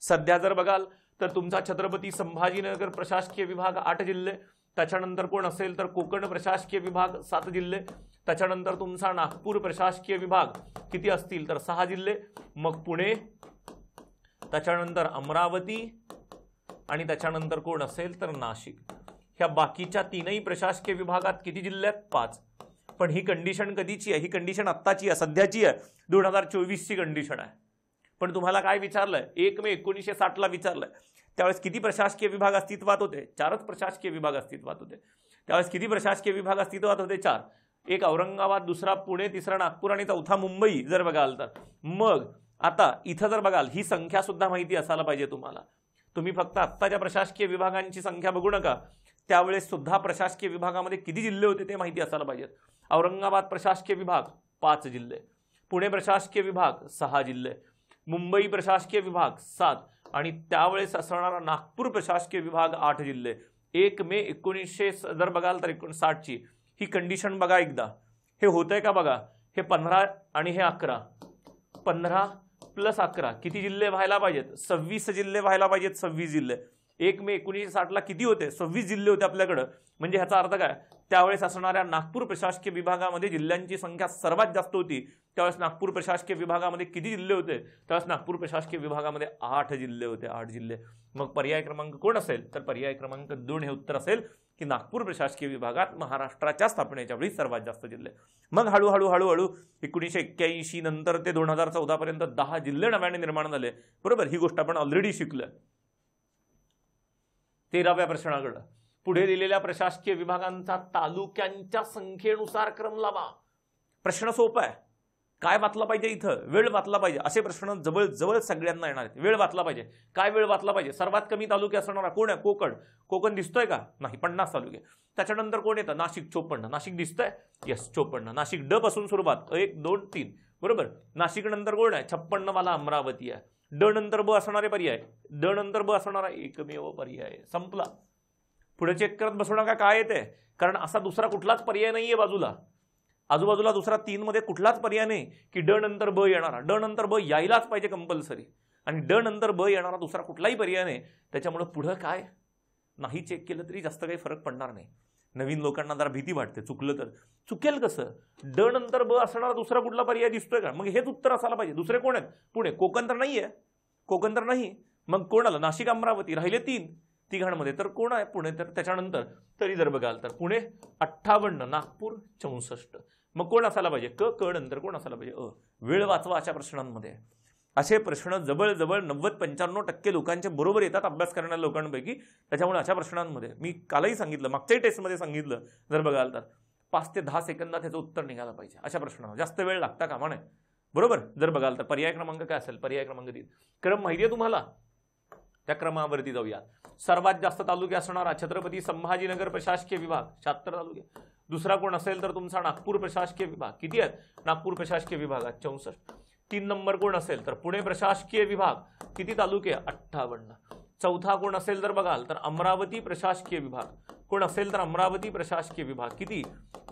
सध्या जर बघाल तर तुमचा छत्रपती संभाजीनगर प्रशासकीय विभाग 8 जिल्हे. त्याच्यानंतर कोण असेल तर कोकण प्रशासकीय विभाग 7 जिल्हे. त्याच्यानंतर तुमचा नागपूर प्रशासकीय विभाग किती असतील तर 6 जिल्हे. मग पुणे, त्याच्यानंतर अमरावती आणि त्याच्यानंतर कोण असेल तर नाशिक. ह्या बाकीच्या 3ही प्रशासकीय विभागात किती जिल्हे आहेत? 5. पण ही कंडिशन कधीची आहे? ही कंडिशन आत्ताची आहे, सध्याची आहे, 2024ची कंडिशन आहे. पण तुम्हाला काय विचारलंय? 1 मे 1960 ला विचारलंय. त्यावेळेस किती प्रशासकीय विभाग अस्तित्वात होते? 4च प्रशासकीय विभाग अस्तित्वात होते. त्यावेळेस किती प्रशासकीय विभाग अस्तित्वात होते? 4. एक औरंगाबाद, दुसरा पुणे, तिसरा नागपूर आणि चौथा मुंबई जर बघाल तर. मग आता इथं जर बघाल ही संख्या सुद्धा माहिती असायला पाहिजे तुम्हाला. तुम्ही फक्त आत्ताच्या प्रशासकीय विभागांची संख्या बघू नका, त्यावेळेस सुद्धा प्रशासकीय विभागामध्ये किती जिल्हे होते ते माहिती असायला पाहिजेत. औरंगाबाद प्रशासकीय विभाग 5 जिल्हे, पुणे प्रशासकीय विभाग 6 जिल्हे, मुंबई प्रशासकीय विभाग 7 आणि त्यावेळेस असणारा नागपूर प्रशासकीय विभाग 8 जिल्हे. 1 मे 1900 जर बघाल तर 59ची ही कंडिशन बघा एकदा. हे होतंय का बघा. हे 15 आणि हे 11. 15 + 11 किती जिल्हे व्हायला पाहिजेत? 26 जिल्हे व्हायला पाहिजेत. 26 जिल्हे. 1 मे 1960 ला किती होते? 26 जिल्हे होते आपल्याकडे. म्हणजे ह्याचा अर्थ काय? त्यावेळेस असणाऱ्या नागपूर प्रशासकीय विभागामध्ये जिल्ह्यांची संख्या सर्वात जास्त होती. त्यावेळेस नागपूर प्रशासकीय विभागामध्ये किती जिल्हे होते? त्यावेळेस नागपूर प्रशासकीय विभागामध्ये 8 जिल्हे होते. 8 जिल्हे. मग पर्याय क्रमांक कोण असेल तर पर्याय क्रमांक 2 हे उत्तर असेल की नागपूर प्रशासकीय विभागात महाराष्ट्राच्या स्थापनेच्या वेळी सर्वात जास्त जिल्हे. मग हळूहळू 1981 नंतर ते 2014 पर्यंत 10 जिल्हे नव्याने निर्माण झाले. बरोबर, ही गोष्ट आपण ऑलरेडी शिकलोय. 13व्या प्रश्नाकडे. पुढे दिलेल्या प्रशासकीय विभागांचा तालुक्यांच्या संख्येनुसार क्रम लावा. प्रश्न सोपा आहे. काय वाचला पाहिजे इथं? वेळ वाचला पाहिजे. असे प्रश्न जवळ सगळ्यांना येणार आहेत. वेळ वाचला पाहिजे. काय वेळ वाचला पाहिजे? सर्वात कमी तालुके असणारा कोण आहे? कोकण. कोकण दिसतोय का? नाही, 50 तालुके. त्याच्यानंतर कोण येतं? नाशिक 54. नाशिक दिसतंय? येस, 54. नाशिक ड पासून सुरुवात 1 2 3. बरोबर. नाशिक नंतर कोण आहे? 56 वाला अमरावती आहे. ड नंतर ब असणारे पर्याय. ड नंतर ब असणारा एकमेव पर्याय. संपला. पुढे चेक करत बसू नका काय येते, कारण असा दुसरा कुठलाच पर्याय नाहीये बाजूला. आजूबाजूला दुसरा 3 मध्ये कुठलाच पर्याय नाही की ड नंतर ब येणारा. ड नंतर ब यायलाच पाहिजे कंपल्सरी. आणि ड नंतर ब येणारा दुसरा कुठलाही पर्याय नाही. त्याच्यामुळे पुढे काय नाही चेक केलं तरी जास्त काही फरक पडणार नाही. नवीन लोकांना जरा भीती वाटते, चुकलं तर. चुकेल कसं? ड नंतर ब असणारा दुसरा कुठला पर्याय दिसतोय का? मग हेच उत्तर असायला पाहिजे. दुसरे कोण आहेत? पुणे. कोकण तर नाहीये. कोकण तर नाही. मग कोण आलं? नाशिक, अमरावती. राहिले 3. तिघांमध्ये तर कोण आहे? पुणे. तर त्याच्यानंतर तरी जर बघाल तर पुणे 58, नागपूर 64. मग कोण असायला पाहिजे? क नंतर कोण असायला पाहिजे? वेळ वाचवा अशा प्रश्नांमध्ये. असे प्रश्न जवळजवळ 90-95% लोकांच्या बरोबर येतात अभ्यास करणाऱ्या लोकांपैकी. त्याच्यामुळे अशा प्रश्नांमध्ये मी कालही सांगितलं, मागच्याही टेस्टमध्ये सांगितलं, जर बघाल तर 5 ते 10 सेकंदात त्याचं उत्तर निघायला पाहिजे. अशा प्रश्नांना जास्त वेळ लागता कामा नये. बरोबर. जर बघाल तर पर्याय क्रमांक काय असेल? पर्याय क्रमांक 3. क्रम माहिती आहे तुम्हाला? त्या क्रमावरती जाऊया. सर्वात जास्त तालुके असणारा छत्रपती संभाजीनगर प्रशासकीय विभाग 76 तालुके. दुसरा कोण असेल तर तुमचा नागपूर प्रशासकीय विभाग. किती आहेत? नागपूर प्रशासकीय विभागात 64. 3 नंबर कोण असेल तर पुणे प्रशासकीय विभाग. किती तालुके? 58. चौथा कोण असेल तर बघाल तर अमरावती प्रशासकीय विभाग. कोण असेल तर अमरावती प्रशासकीय विभाग. किती?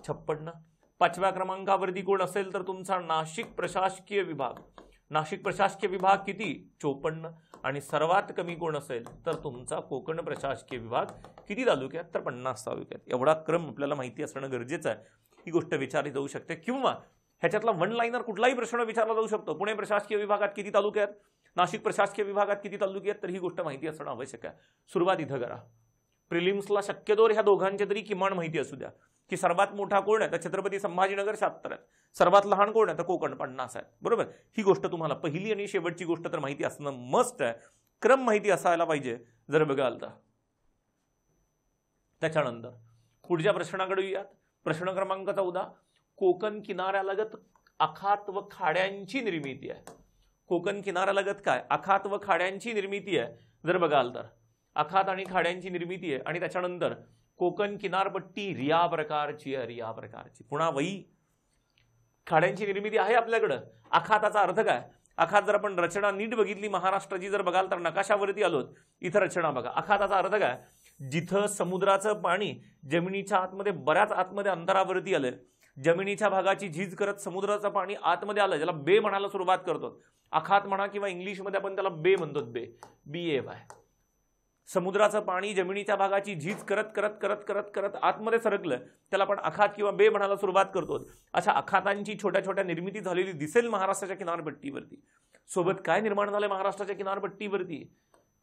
56. 5व्या क्रमांकावरती कोण असेल तर तुमचा नाशिक प्रशासकीय विभाग. नाशिक प्रशासकीय विभाग किती? 54. आणि सर्वात कमी कोण असेल तर तुमचा कोकण प्रशासकीय विभाग. किती तालुक्यात? तर 50 तालुक्यात. एवढा क्रम आपल्याला माहिती असणं गरजेचं आहे. ही गोष्ट विचारली जाऊ शकते किंवा ह्याच्यातला वन लाईनर कुठलाही प्रश्न विचारला जाऊ शकतो. पुणे प्रशासकीय विभागात किती तालुके आहेत? नाशिक प्रशासकीय विभागात किती तालुके आहेत? तर ही गोष्ट माहिती असणं आवश्यक आहे. सुरुवात इथं करा. प्रिलिम्सला शक्यतोवर ह्या दोघांची तरी किमान माहिती असू द्या की सर्वात मोठा कोण आहे तर छत्रपती संभाजीनगर 76 आहेत. सर्वात लहान कोण आहे तर कोकण 50 आहेत. बरोबर. ही गोष्ट तुम्हाला पहिली आणि शेवटची गोष्ट तर माहिती असणं मस्ट आहे. क्रम माहिती असायला पाहिजे जर बघाल तर. त्याच्यानंतर पुढच्या प्रश्नाकडे येऊयात. प्रश्न क्रमांक 14. कोकण किनाऱ्यालगत आखात व खाड्यांची निर्मिती आहे. कोकण किनाऱ्यालगत काय? आखात व खाड्यांची निर्मिती आहे जर बघाल तर. आखात आणि खाड्यांची निर्मिती आहे. आणि त्याच्यानंतर कोकण किनारपट्टी रिया प्रकारची आहे. रिया प्रकारची. पुन्हा वही खाड्यांची निर्मिती आहे आपल्याकडं. आखाताचा अर्थ काय? आखात जर आपण रचना नीट बघितली महाराष्ट्राची जर बघाल तर नकाशावरती आलोत. इथं रचना बघा. आखाताचा अर्थ काय? जिथं समुद्राचं पाणी जमिनीच्या आतमध्ये बऱ्याच आतमध्ये अंतरावरती आलंय. जमिनीच्या भागाची झीज करत समुद्राचं पाणी आतमध्ये आलं, ज्याला बे म्हणायला सुरुवात करतो. आखात म्हणा किंवा इंग्लिशमध्ये आपण त्याला बे म्हणतो. BAY. समुद्राचं पाणी जमिनीच्या भागाची झीज करत करत करत करत करत आतमध्ये सरकलं, त्याला आपण आखात किंवा बे म्हणायला सुरुवात करतो. अशा आखातांची छोट्या छोट्या निर्मिती झालेली दिसेल महाराष्ट्राच्या किनारपट्टीवरती. सोबत काय निर्माण झालंय महाराष्ट्राच्या किनारपट्टीवरती?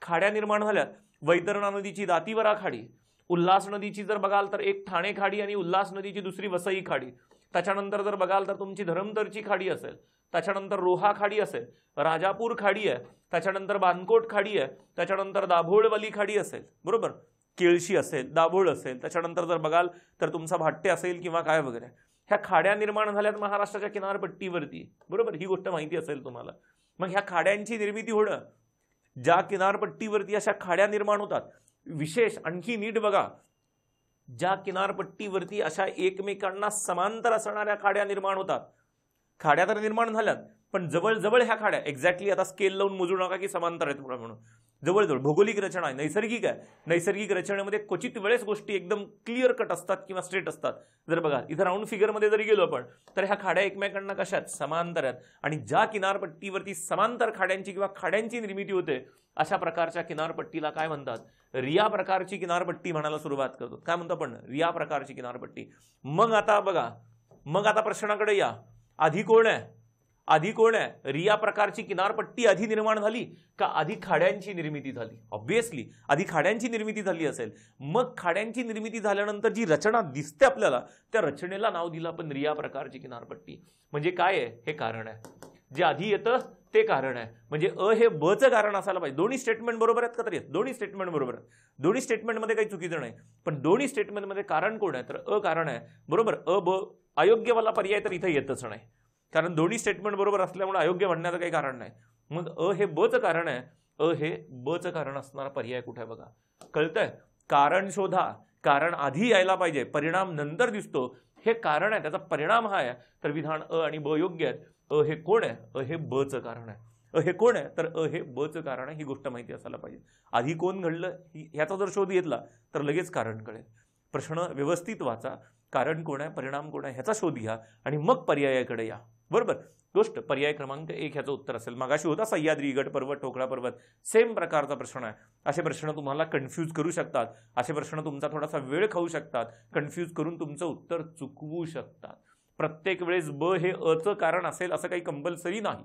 खाड्या निर्माण झाल्यात. वैतरणा नदीची दातीवरा खाडी. उल्हास नदीची जर बघाल तर एक ठाणे खाडी आणि उल्हास नदीची दुसरी वसई खाडी. त्याच्यानंतर जर बघाल तर तुमची धरमतरची खाडी असेल. त्याच्यानंतर रोहा खाडी असेल. राजापूर खाडी आहे. त्याच्यानंतर बानकोट खाडी आहे. त्याच्यानंतर दाभोळवाली खाडी असेल. बरोबर. केळशी असेल, दाभोळ असेल. त्याच्यानंतर जर बघाल तर तुमचा भाट्टे असेल किंवा काय वगैरे. ह्या खाड्या निर्माण झाल्यात महाराष्ट्राच्या किनारपट्टीवरती. बरोबर. ही गोष्ट माहिती असेल तुम्हाला. मग ह्या खाड्यांची निर्मिती होणं, ज्या किनारपट्टीवरती अशा खाड्या निर्माण होतात, विशेष आणखी नीट बघा, ज्या किनारपट्टीवरती अशा एकमेकांना समांतर असणाऱ्या खाड्या निर्माण होतात. खाड्या तर निर्माण झाल्यात पण जवळजवळ ह्या खाड्या एक्झॅक्टली आता स्केल लावून मोजू नका की समांतर आहेत म्हणून. जवळजवळ भौगोलिक रचना आहे, नैसर्गिक आहे. नैसर्गिक रचनेमध्ये क्वचित वेळेस गोष्टी एकदम क्लिअर कट असतात किंवा स्ट्रेट असतात. जर बघा इथं राऊंड फिगरमध्ये जरी गेलो आपण तर ह्या खाड्या एकमेकांना कशा आहेत? समांतर आहेत. आणि ज्या किनारपट्टीवरती समांतर खाड्यांची किंवा खाड्यांची निर्मिती होते अशा प्रकारच्या किनारपट्टीला काय म्हणतात? रिया प्रकारची किनारपट्टी म्हणायला सुरुवात करतो. काय म्हणतो आपण? रिया प्रकारची किनारपट्टी. मग आता बघा, मग आता प्रश्नाकडे या. आधी कोण आहे? आधी कोण आहे? रिया प्रकारची किनारपट्टी आधी निर्माण झाली का आधी खाड्यांची निर्मिती झाली? ऑब्व्हियसली आधी खाड्यांची निर्मिती झाली असेल. मग खाड्यांची निर्मिती झाल्यानंतर जी रचना दिसते आपल्याला त्या रचनेला नाव दिलं आपण रिया प्रकारची किनारपट्टी. म्हणजे काय आहे? हे कारण आहे. जे आधी येतं ते कारण आहे. म्हणजे हे बचं कारण असायला पाहिजे. दोन्ही स्टेटमेंट बरोबर आहेत का? तरी दोन्ही स्टेटमेंट बरोबर आहेत. दोन्ही स्टेटमेंटमध्ये काही चुकीचं नाही. पण दोन्ही स्टेटमेंटमध्ये कारण कोण आहे? तर कारण आहे. बरोबर. ब अयोग्यवाला पर्याय तर इथे येतच नाही. कारण दोन्ही स्टेटमेंट बरोबर असल्यामुळे अयोग्य म्हणण्याचं काही कारण नाही. मग हे बचं कारण आहे. हे बचं कारण असणारा पर्याय कुठे आहे बघा. कळतंय? कारण शोधा. कारण आधी यायला पाहिजे, परिणाम नंतर दिसतो. हे कारण आहे, त्याचा परिणाम हा आहे. तर विधान आणि ब योग्य आहेत. हे कोण आहे? हे बचं कारण आहे. हे कोण आहे? तर हे बचं कारण आहे. ही गोष्ट माहिती असायला पाहिजे. आधी कोण घडलं ह्याचा जर शोध घेतला तर लगेच कारण कळेल. प्रश्न व्यवस्थित वाचा. कारण कोण आहे, परिणाम कोण आहे ह्याचा शोध घ्या आणि मग पर्यायाकडे या. बरोबर. गोष्ट पर्याय क्रमांक 1 ह्याचं उत्तर असेल. मगाशी होता सह्याद्री, गड पर्वत, ठोकळा पर्वत. सेम प्रकारचा प्रश्न आहे. असे प्रश्न तुम्हाला कन्फ्यूज करू शकतात. असे प्रश्न तुमचा थोडासा वेळ खाऊ शकतात. कन्फ्यूज करून तुमचं उत्तर चुकवू शकतात. प्रत्येक वेळेस ब हे अचं कारण असेल असं काही कंपल्सरी नाही.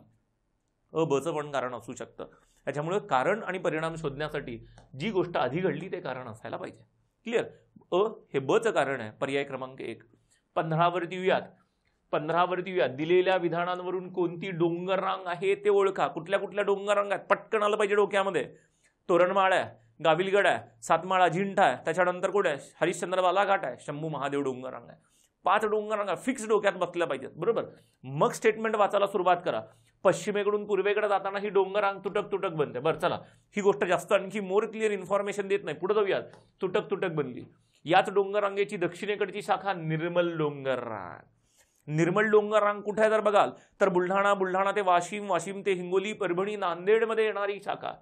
बचं पण कारण असू शकतं. त्याच्यामुळे कारण आणि परिणाम शोधण्यासाठी जी गोष्ट आधी घडली ते कारण असायला पाहिजे. क्लिअर? हे बचं कारण आहे. पर्याय क्रमांक 1. 15 वरती येऊयात. 15 वरती येऊया. दिलेल्या विधानांवरून कोणती डोंगर रांग आहे ते ओळखा. कुठल्या कुठल्या डोंगर रांग आहेत पटकन आलं पाहिजे डोक्यामध्ये. तोरणमाळ आहे, गाविलगड आहे, सातमाळ अजिंठा आहे, त्याच्यानंतर कुठे आहे हरिश्चंद्र बालाघाट आहे, शंभू महादेव डोंगर रांग आहे. 5 डोंगर रांगा फिक्स डोक्यात बसल्या पाहिजेत. बरोबर. मग स्टेटमेंट वाचायला सुरुवात करा. पश्चिमेकडून पूर्वेकडे जाताना ही डोंगर रांग तुटक तुटक बनते. बरं चला, ही गोष्ट जास्त आणखी मोर क्लिअर इन्फॉर्मेशन देत नाही, पुढे जाऊयात. तुटक तुटक बनली. याच डोंगर रांगेची दक्षिणेकडची शाखा निर्मल डोंगर रांग. निर्मल डोंगर रांग कुठे आहे जर बघाल तर बुलढाणा ते वाशिम, वाशिम ते हिंगोली, परभणी, नांदेडमध्ये येणारी शाखा.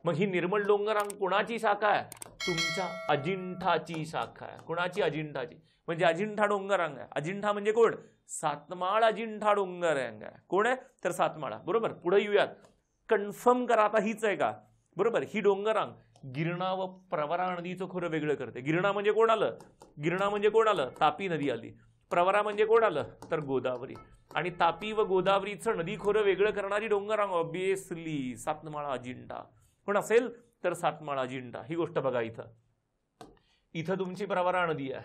मग ही निर्मल डोंगर रांग कोणाची शाखा आहे? तुमच्या अजिंठाची शाखा आहे. कोणाची? अजिंठाची. म्हणजे अजिंठा डोंगर रांग आहे. अजिंठा म्हणजे कोण? सातमाळ अजिंठा डोंगर रांग आहे. कोण आहे? तर सातमाळा. बरोबर. पुढे येऊयात. कन्फर्म करा आता हीच आहे का? बरोबर. ही डोंगर रांग गिरणा व प्रवरा नदीचं खोरं वेगळं करते. गिरणा म्हणजे कोण आलं? गिरणा म्हणजे कोण आलं? तापी नदी आली. प्रवरा म्हणजे कोण आलं? तर गोदावरी. आणि तापी व गोदावरीचं नदी खोरं वेगळं करणारी डोंगर रांग ऑब्विसली सातमाळा अजिंठा. पण असेल तर सातमाळा अजिंठा. ही गोष्ट बघा. इथं तुमची प्रवरा नदी आहे,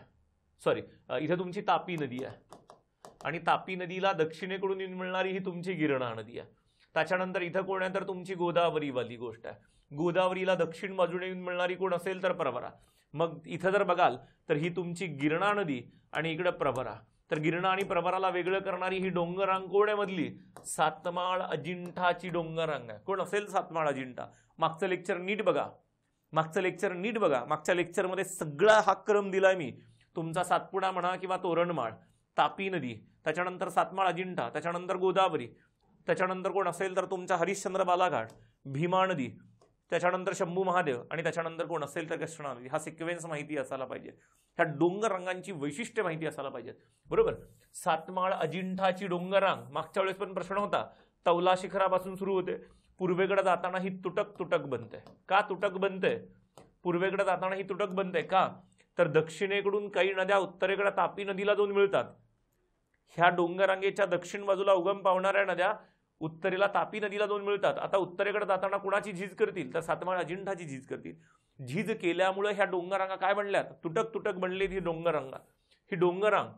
सॉरी इथं तुमची तापी नदी आहे आणि तापी नदीला दक्षिणेकडून मिळणारी ही तुमची गिरणा नदी आहे. त्याच्यानंतर इथं कोण आहे तर तुमची गोदावरीवाली गोष्ट आहे. गोदावरीला दक्षिण बाजूने मिळणारी कोण असेल तर प्रवरा. मग इथं जर बघाल तर ही तुमची गिरणा नदी आणि इकडे प्रवरा. तर गिरणा आणि प्रवराला वेगळं करणारी ही डोंगर रांग कोण आहे मधली? सातमाळ अजिंठाची डोंगर रांग आहे. कोण असेल? सातमाळ अजिंठा. मागचं लेक्चर नीट बघा. मागच्या लेक्चरमध्ये सगळा हा क्रम दिलाय मी. तुमचा सातपुडा म्हणा किंवा तोरणमाळ, तापी नदी, त्याच्यानंतर सातमाळ अजिंठा, त्याच्यानंतर गोदावरी, त्याच्यानंतर कोण असेल तर तुमचा हरिश्चंद्र बालाघाट, भीमा नदी, त्याच्यानंतर शंभू महादेव आणि त्याच्यानंतर कोण असेल तर कृष्णा नदी. हा सिक्वेन्स माहिती असायला पाहिजे. ह्या डोंगर रांगांची वैशिष्ट्य माहिती असायला पाहिजे. बरोबर. सातमाळ अजिंठाची डोंगर रांग मागच्या वेळेस पण प्रश्न होता. तौला शिखरापासून सुरू होते, पूर्वेकडे जाताना ही तुटक तुटक बनते. का तुटक बनते? पूर्वेकडे जाताना ही तुटक बनते का? तर दक्षिणेकडून काही नद्या उत्तरेकडे तापी नदीला जाऊन मिळतात. ह्या डोंगर रांगेच्या दक्षिण बाजूला उगम पावणाऱ्या नद्या उत्तरेला तापी नदीला जाऊन मिळतात. आता उत्तरेकडे जाताना कुणाची झीज करतील? तर सातमाळ अजिंठाची झीज करतील. झीज केल्यामुळे ह्या डोंगर रांगा काय बनल्यात? तुटक तुटक बनलेत ही डोंगर रांगा. ही डोंगर रांग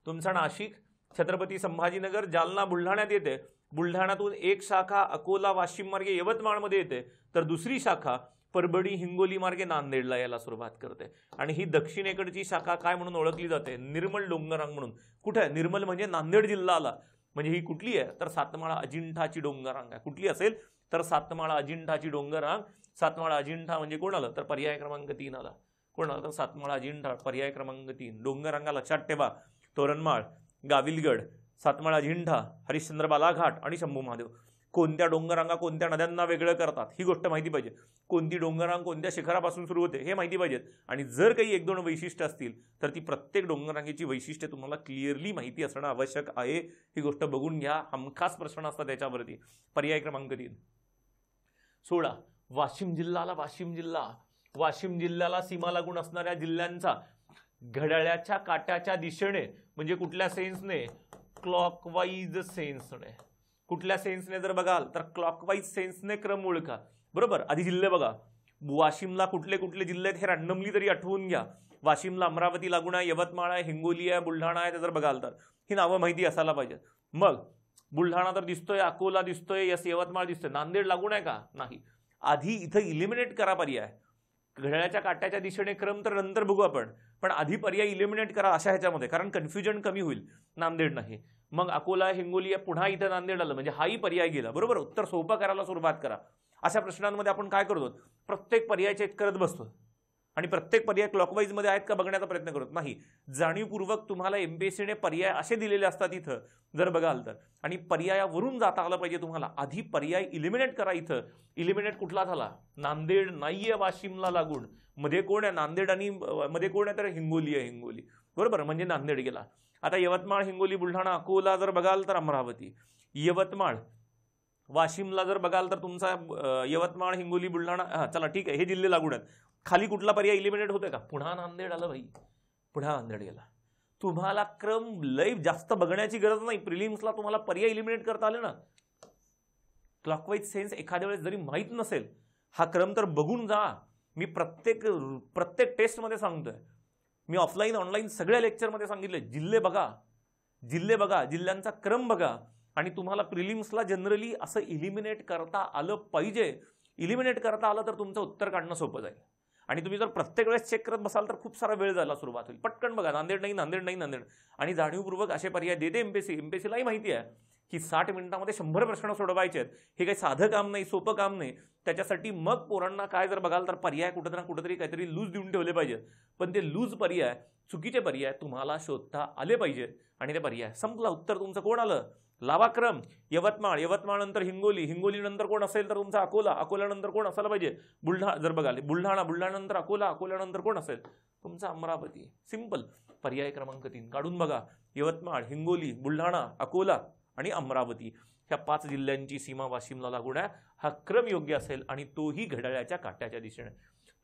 तुमचा नाशिक, छत्रपती संभाजीनगर, जालना, बुलढाण्यात येते. बुलढाण्यातून एक शाखा अकोला, वाशिम मार्गे यवतमाळमध्ये येते, तर दुसरी शाखा परभणी, हिंगोली मार्गे नांदेडला यायला सुरुवात करते. आणि ही दक्षिणेकडची शाखा काय म्हणून ओळखली जाते? निर्मल डोंगर रांग म्हणून. कुठे? निर्मल म्हणजे नांदेड जिल्हा आला. म्हणजे ही कुठली आहे? तर सातमाळा अजिंठाची डोंगर रांग आहे. कुठली असेल तर सातमाळा अजिंठाची डोंगर रांग. सातमाळा अजिंठा म्हणजे कोण आलं? तर पर्याय क्रमांक 3 आला. कोण आलं? तर सातमाळा अजिंठा, पर्याय क्रमांक 3. डोंगर रांगा लक्षात ठेवा. तोरणमाळ, गाविलगड, सातमाळा अजिंठा, हरिश्चंद्र बालाघाट आणि शंभू महादेव. कोणत्या डोंगर रांगा कोणत्या नद्यांना वेगळं करतात ही गोष्ट माहिती पाहिजे. कोणती डोंगर रांग कोणत्या शिखरापासून सुरू होते हे माहिती पाहिजेत. आणि जर काही 1-2 वैशिष्ट्य असतील तर ती प्रत्येक डोंगर रांगेची वैशिष्ट्ये तुम्हाला क्लिअरली माहिती असणं आवश्यक आहे. ही गोष्ट बघून घ्या. हमखास प्रश्न असतात त्याच्यावरती. पर्याय क्रमांक 3. 16. वाशिम जिल्हा आला. वाशिम जिल्ह्याला सीमा लागून असणाऱ्या जिल्ह्यांचा घड्याळाच्या काट्याच्या दिशेने म्हणजे कुठल्या सेन्सने? क्लॉकवाईज सेन्सने. कुठल्या सेन्सने जर बघाल तर क्लॉकवाईज सेन्सने क्रम ओळखा. बरोबर. आधी जिल्हे बघा. वाशिमला कुठले कुठले जिल्हे आहेत हे रॅन्डमली तरी आठवून घ्या. वाशिमला अमरावती लागून आहे, यवतमाळ आहे, हिंगोली आहे, बुलढाणा आहे. ते जर बघाल तर ही नावं माहिती असायला पाहिजेत. मग बुलढाणा तर दिसतोय, अकोला दिसतोय, यवतमाळ दिसतोय. नांदेड लागून आहे का? नाही. आधी इथं इलिमिनेट करा पर्याय. घड्याळाच्या काट्याच्या दिशेने क्रम तर नंतर बघू आपण, पण आधी पर्याय इलिमिनेट करा अशा ह्याच्यामध्ये, कारण कन्फ्युजन कमी होईल. नांदेड नाही, मग अकोला, हिंगोली, पुन्हा इथं नांदेड आलं म्हणजे हाही पर्याय गेला. बरोबर. उत्तर सोपं करायला सुरुवात करा. अशा प्रश्नांमध्ये आपण काय करतो? प्रत्येक पर्याय चेक करत बसतो आणि प्रत्येक पर्याय क्लॉकवाईज मध्ये आहेत का बघण्याचा प्रयत्न करत नाही. जाणीवपूर्वक तुम्हाला एमपीएससीने पर्याय असे दिलेले असतात इथं जर बघाल तर, आणि पर्यायावरून जाता आलं पाहिजे तुम्हाला. आधी पर्याय इलिमिनेट करा. इथं इलिमिनेट कुठला झाला? नांदेड नाहीये वाशिमला लागून. मध्ये कोण आहे? नांदेड आणि मध्ये कोण आहे? तर हिंगोली आहे. हिंगोली. बरोबर. म्हणजे नांदेड गेला. आता यवतमाळ, हिंगोली, बुलढाणा, अकोला जर बघाल तर अमरावती. यवतमाळ, वाशिमला जर बघाल तर तुमचा यवतमाळ, हिंगोली, बुलढाणा. चला ठीक आहे, हे जिल्हे लागून आहेत. खाली कुठला पर्याय इलिमिनेट होतोय का? पुन्हा नांदेड आलं भाई. पुन्हा नांदेड गेला. तुम्हाला क्रम लय जास्त बघण्याची गरज नाही. प्रिलिम्सला तुम्हाला पर्याय इलिमिनेट करता आले ना. क्लॉकवाईज सेन्स एखाद्या वेळेस जरी माहीत नसेल, हा क्रम तर बघून जा. मी प्रत्येक टेस्टमध्ये सांगतोय. मी ऑफलाईन ऑनलाईन सगळ्या लेक्चरमध्ये सांगितले, जिल्हे बघा. जिल्हे बघा, जिल्ह्यांचा क्रम बघा, आणि तुम्हाला प्रिलिम्सला जनरली असं इलिमिनेट करता आलं पाहिजे. इलिमिनेट करता आलं तर तुमचं उत्तर काढणं सोपं जाईल. आणि तुम्ही जर प्रत्येक वेळेस चेक करत बसाल तर खूप सारा वेळ जायला सुरुवात होईल. पटकन बघा, नांदेड नाही, नांदेड नाही, नांदेड, आणि जाणीवपूर्वक असे पर्याय देते एमपीएससी. एमपीएससीलाही माहिती आहे की 60 मिनिटांमध्ये 100 प्रश्न सोडवायचे आहेत. हे काही साधं काम नाही, सोपं काम नाही. त्याच्यासाठी मग पोरांना काय जर बघाल तर पर्याय कुठं ना कुठेतरी काहीतरी लूज देऊन ठेवले पाहिजेत. पण ते लूज पर्याय, चुकीचे पर्याय तुम्हाला शोधता आले पाहिजेत. आणि ते पर्याय संपला. उत्तर तुमचं कोण आलं? लावा क्रम. यवतमाळ, यवतमाळ नंतर हिंगोली, हिंगोली नंतर कोण असेल तर तुमचा अकोला, अकोला नंतर कोण असायला पाहिजे? बुलढाणा. जर बघाल बुलढाणा, बुलढाणा नंतर अकोला, अकोला नंतर कोण असेल? तुमचा अमरावती. सिंपल. पर्याय क्रमांक 3 काढून बघा. यवतमाळ, हिंगोली, बुलढाणा, अकोला आणि अमरावती, ह्या 5 जिल्ह्यांची सीमा वाशिमला लागून आहे. हा क्रम योग्य असेल आणि तोही घड्याळाच्या काट्याच्या दिशेने,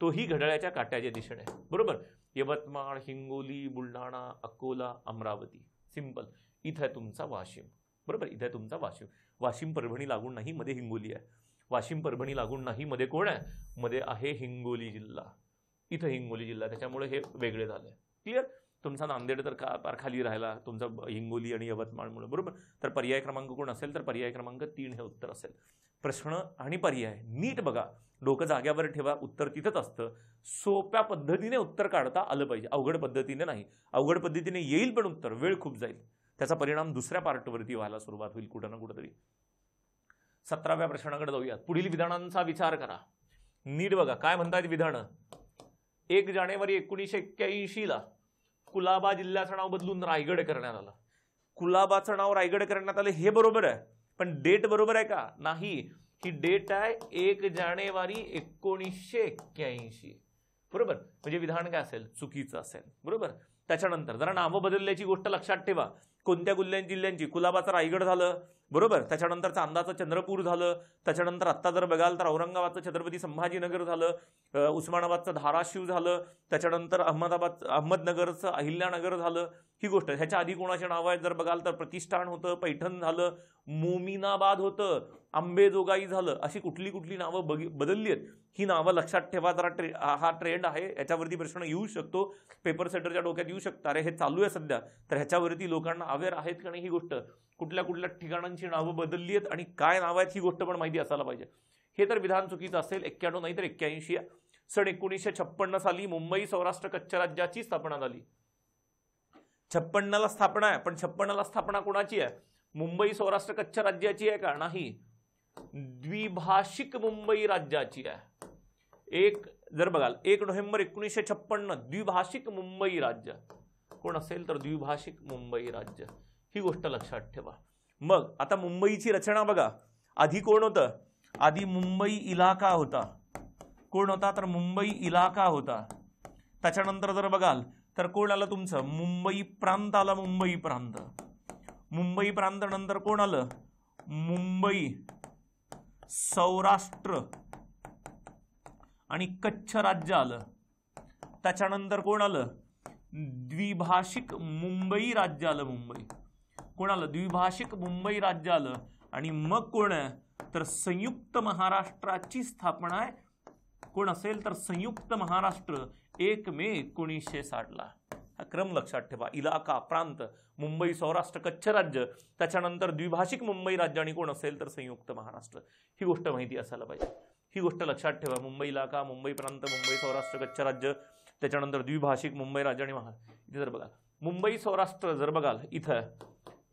तोही घड्याळाच्या काट्याच्या दिशेने. बरोबर. यवतमाळ, हिंगोली, बुलढाणा, अकोला, अमरावती. सिंपल. इथं आहे तुमचा वाशिम. बरोबर. इथे तुमचा वाशिम. वाशिम परभणी लागून नाही, मध्ये हिंगोली आहे. वाशिम परभणी लागून नाही, मध्ये कोण आहे? मध्ये आहे हिंगोली जिल्हा. इथं हिंगोली जिल्हा, त्याच्यामुळे हे वेगळे झाले. क्लिअर. तुमचा नांदेड तर फार खाली राहिला, तुमचा हिंगोली आणि यवतमाळमुळे. बरोबर. तर पर्याय क्रमांक कोण असेल तर पर्याय क्रमांक 3 हे उत्तर असेल. प्रश्न आणि पर्याय नीट बघा, डोकं जाग्यावर ठेवा. उत्तर तिथंच असतं. सोप्या पद्धतीने उत्तर काढता आलं पाहिजे, अवघड पद्धतीने नाही. अवघड पद्धतीने येईल पण उत्तर, वेळ खूप जाईल. त्याचा परिणाम दुसऱ्या पार्टवरती व्हायला सुरुवात होईल कुठं ना कुठेतरी. 17व्या प्रश्नाकडे जाऊयात. पुढील विधानांचा विचार करा. नीट बघा काय म्हणतायत विधानं. 1 जानेवारी 1981 कुलाबा जिल्ह्याचं नाव बदलून रायगड करण्यात आलं. कुलाबाचं नाव रायगड करण्यात आलं हे बरोबर आहे, पण डेट बरोबर आहे का? नाही. ही डेट आहे 1 जानेवारी 1981. बरोबर. म्हणजे विधान काय असेल? चुकीचं असेल. बरोबर. त्याच्यानंतर जरा नावं बदलल्याची गोष्ट लक्षात ठेवा. कोणत्या जिल्ह्यांची? कुलाबाचं रायगड झालं. बरोबर. त्याच्यानंतर चांदाचं चंद्रपूर झालं. त्याच्यानंतर आत्ता जर बघाल तर औरंगाबादचं छत्रपती संभाजीनगर झालं, उस्मानाबादचं धाराशिव झालं, त्याच्यानंतर अहमदनगरचं अहिल्यानगर झालं. ही गोष्ट. ह्याच्या आधी कोणाचे नावं आहेत जर बघाल तर प्रतिष्ठान होतं, पैठण झालं, मोमिनाबाद होतं, अंबेजोगाई झालं. अशी कुठली कुठली नावं बदलली आहेत. ही नावं लक्षात ठेवा. जरा हा ट्रेंड आहे, याच्यावरती प्रश्न येऊ शकतो. पेपर सेटरच्या डोक्यात येऊ शकतं, अरे हे चालू आहे सध्या, तर ह्याच्यावरती लोकांना अवेअर आहेत का नाही ही गोष्ट. कुठल्या कुठल्या ठिकाणांची नावं बदलली आहेत आणि काय नावं आहेत ही गोष्ट पण माहिती असायला पाहिजे. हे तर विधान चुकीचं असेल. 91 नाही तर 81 आहे. सन 1956 साली मुंबई सौराष्ट्र कच्छ राज्याची स्थापना झाली. 56ला स्थापना आहे, पण 56ला स्थापना कोणाची आहे? मुंबई सौराष्ट्र कच्छ राज्याची आहे का? नाही. द्विभाषिक मुंबई राज्याची आहे. जर बघाल 1 नोव्हेंबर 1956 द्विभाषिक मुंबई राज्य कोण असेल तर द्विभाषिक मुंबई राज्य. ही गोष्ट लक्षात ठेवा. मग आता मुंबईची रचना बघा. आधी कोण होतं? आधी मुंबई इलाका होता. कोण होता? तर मुंबई इलाका होता. त्याच्यानंतर जर बघाल तर कोण आलं तुमचं? मुंबई प्रांत आला. मुंबई प्रांत. मुंबई प्रांत नंतर कोण आलं? मुंबई सौराष्ट्र आणि कच्छ राज्य आलं. त्याच्यानंतर कोण आलं? द्विभाषिक मुंबई राज्य आलं. मुंबई कोण आलं? द्विभाषिक मुंबई राज्य आलं. आणि मग कोण आहे तर संयुक्त महाराष्ट्राची स्थापना आहे. कोण असेल तर संयुक्त महाराष्ट्र 1 मे 1960ला. हा क्रम लक्षात ठेवा. इलाका, प्रांत, मुंबई सौराष्ट्र कच्छ राज्य, त्याच्यानंतर द्विभाषिक मुंबई राज्य आणि कोण असेल तर संयुक्त महाराष्ट्र. ही गोष्ट माहिती असायला पाहिजे. ही गोष्ट लक्षात ठेवा. मुंबई इलाका, मुंबई प्रांत, मुंबई सौराष्ट्र कच्छ राज्य, त्याच्यानंतर द्विभाषिक मुंबई राज्य आणि महाराष्ट्र. इथे जर बघाल मुंबई सौराष्ट्र जर बघाल इथं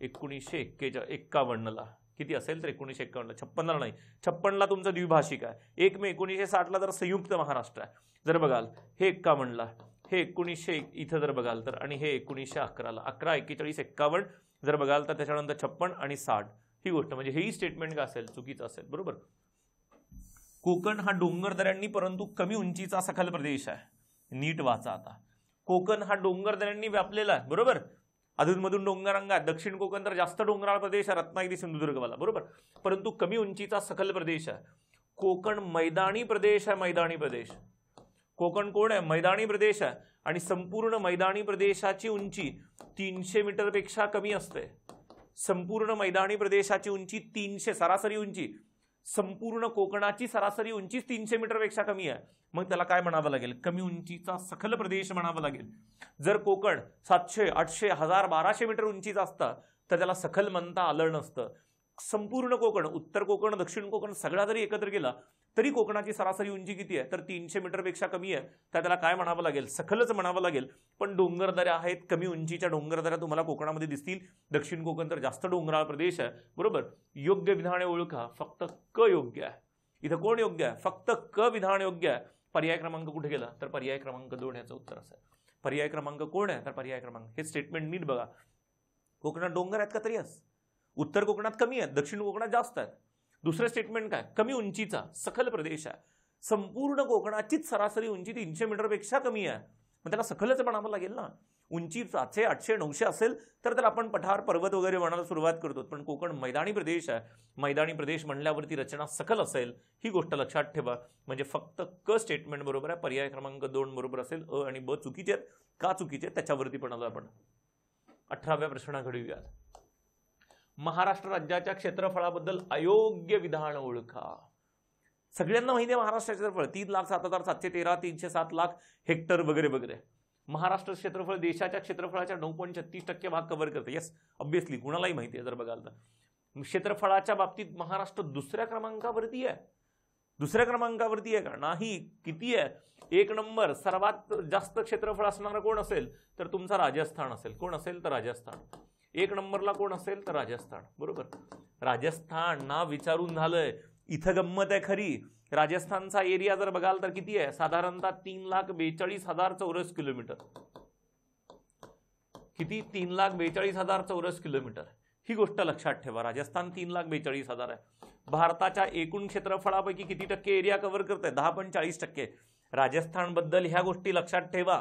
1951ला किती असेल तर 1951ला, 56ला नाही, 56ला तुमचं द्विभाषिक आहे. 1 मे 1960ला जर संयुक्त महाराष्ट्र आहे. जर बघाल हे 51ला, हे 1900 इथं जर बघाल तर, आणि हे 1911ला. 11, 41, 51 जर बघाल तर त्याच्यानंतर 56 आणि 60. ही गोष्ट म्हणजे हेही स्टेटमेंट काय असेल? चुकीचं असेल. बरोबर. कोकण हा डोंगर दऱ्यांनी परंतु कमी उंचीचा सखल प्रदेश आहे. नीट वाचा आता. कोकण हा डोंगर दऱ्यांनी व्यापलेला आहे. बरोबर. अधूनमधून डोंगरांगा. दक्षिण कोकण तर जास्त डोंगराळ प्रदेश आहे, रत्नागिरी सिंधुदुर्गवाला. बरोबर. परंतु कमी उंचीचा सखल प्रदेश आहे. कोकण मैदानी प्रदेश आहे. मैदानी प्रदेश. कोकण कोण आहे? मैदानी प्रदेश आहे. आणि संपूर्ण मैदानी प्रदेशाची उंची 300 मीटरपेक्षा कमी असते. संपूर्ण मैदानी प्रदेशाची उंची 300, सरासरी उंची संपूर्ण कोकणाची सरासरी उंची 300 मीटरपेक्षा कमी आहे, मग त्याला काय म्हणावं लागेल? कमी उंचीचा सखल प्रदेश म्हणावं लागेल. जर कोकण 700, 800, 1000, 1200 मीटर उंचीचा असता तर त्याला सखल म्हणता आलं नसतं. संपूर्ण कोकण, उत्तर कोकण, दक्षिण कोकण सगळा जरी एकत्र केला तरी कोकणाची सरासरी उंची किती आहे? तर 300 मीटरपेक्षा कमी आहे. तर त्याला काय म्हणावं लागेल? सखलच म्हणावं लागेल. पण डोंगरदऱ्या आहेत, कमी उंचीच्या डोंगरदऱ्या तुम्हाला कोकणामध्ये दिसतील. दक्षिण कोकण तर जास्त डोंगराळ प्रदेश आहे. बरोबर. योग्य विधाने ओळखा. फक्त क योग्य आहे. इथं कोण योग्य आहे? फक्त क विधान योग्य आहे. पर्याय क्रमांक कुठे गेला? तर पर्याय क्रमांक 2 याचं उत्तर असेल. पर्याय क्रमांक कोण आहे? तर पर्याय क्रमांक. हे स्टेटमेंट नीट बघा. कोकणात डोंगर आहेत का? तरी उत्तर कोकणात कमी आहेत, दक्षिण कोकणात जास्त आहेत. दुसरं स्टेटमेंट काय? कमी उंचीचा सखल प्रदेश आहे. संपूर्ण कोकणाचीच सरासरी उंची 300 मीटरपेक्षा कमी आहे, मग त्याला सखलच म्हणावं लागेल ना. उंची 700, 800, 900 असेल तर त्याला आपण पठार, पर्वत वगैरे म्हणायला सुरुवात करतो. पण कोकण मैदानी प्रदेश आहे. मैदानी प्रदेश म्हणल्यावरती रचना सखल असेल, ही गोष्ट लक्षात ठेवा. म्हणजे फक्त क स्टेटमेंट बरोबर आहे. पर्याय क्रमांक 2 बरोबर असेल. अ आणि ब चुकीचे आहेत. का चुकीचे? त्याच्यावरती पण आलो आपण. 18व्या प्रश्नाकडे येऊयात. महाराष्ट्र राज्याच्या क्षेत्रफळाबद्दल अयोग्य विधान ओळखा. सगळ्यांना माहिती आहे महाराष्ट्राचे क्षेत्रफळ 3,07,713, 307 लाख हेक्टर वगैरे वगैरे. महाराष्ट्र क्षेत्रफळ देशाच्या क्षेत्रफळाच्या 9.36% भाग कव्हर करते. येस, ऑब्व्हियसली कुणालाही माहिती आहे. जर बघाल तर क्षेत्रफळाच्या बाबतीत महाराष्ट्र दुसऱ्या क्रमांकावरती आहे. दुसऱ्या क्रमांकावरती आहे का? नाही. किती आहे? 1 नंबर. सर्वात जास्त क्षेत्रफळ असणारा कोण असेल? तर तुमचा राजस्थान असेल. कोण असेल? तर राजस्थान. 1 नंबरला कोण असेल? तर राजस्थान. बरोबर. राजस्थान नाव विचारून झालंय. इथं गंमत आहे खरी. राजस्थानचा एरिया जर बघाल तर किती आहे? साधारणतः 3,42,000 चौरस किलोमीटर. किती? 3,42,000 चौरस किलोमीटर. ही गोष्ट लक्षात ठेवा. राजस्थान 3,42,000 आहे. भारताच्या एकूण क्षेत्रफळापैकी किती टक्के एरिया कव्हर करते? 10.40%. राजस्थान बद्दल ह्या गोष्टी लक्षात ठेवा.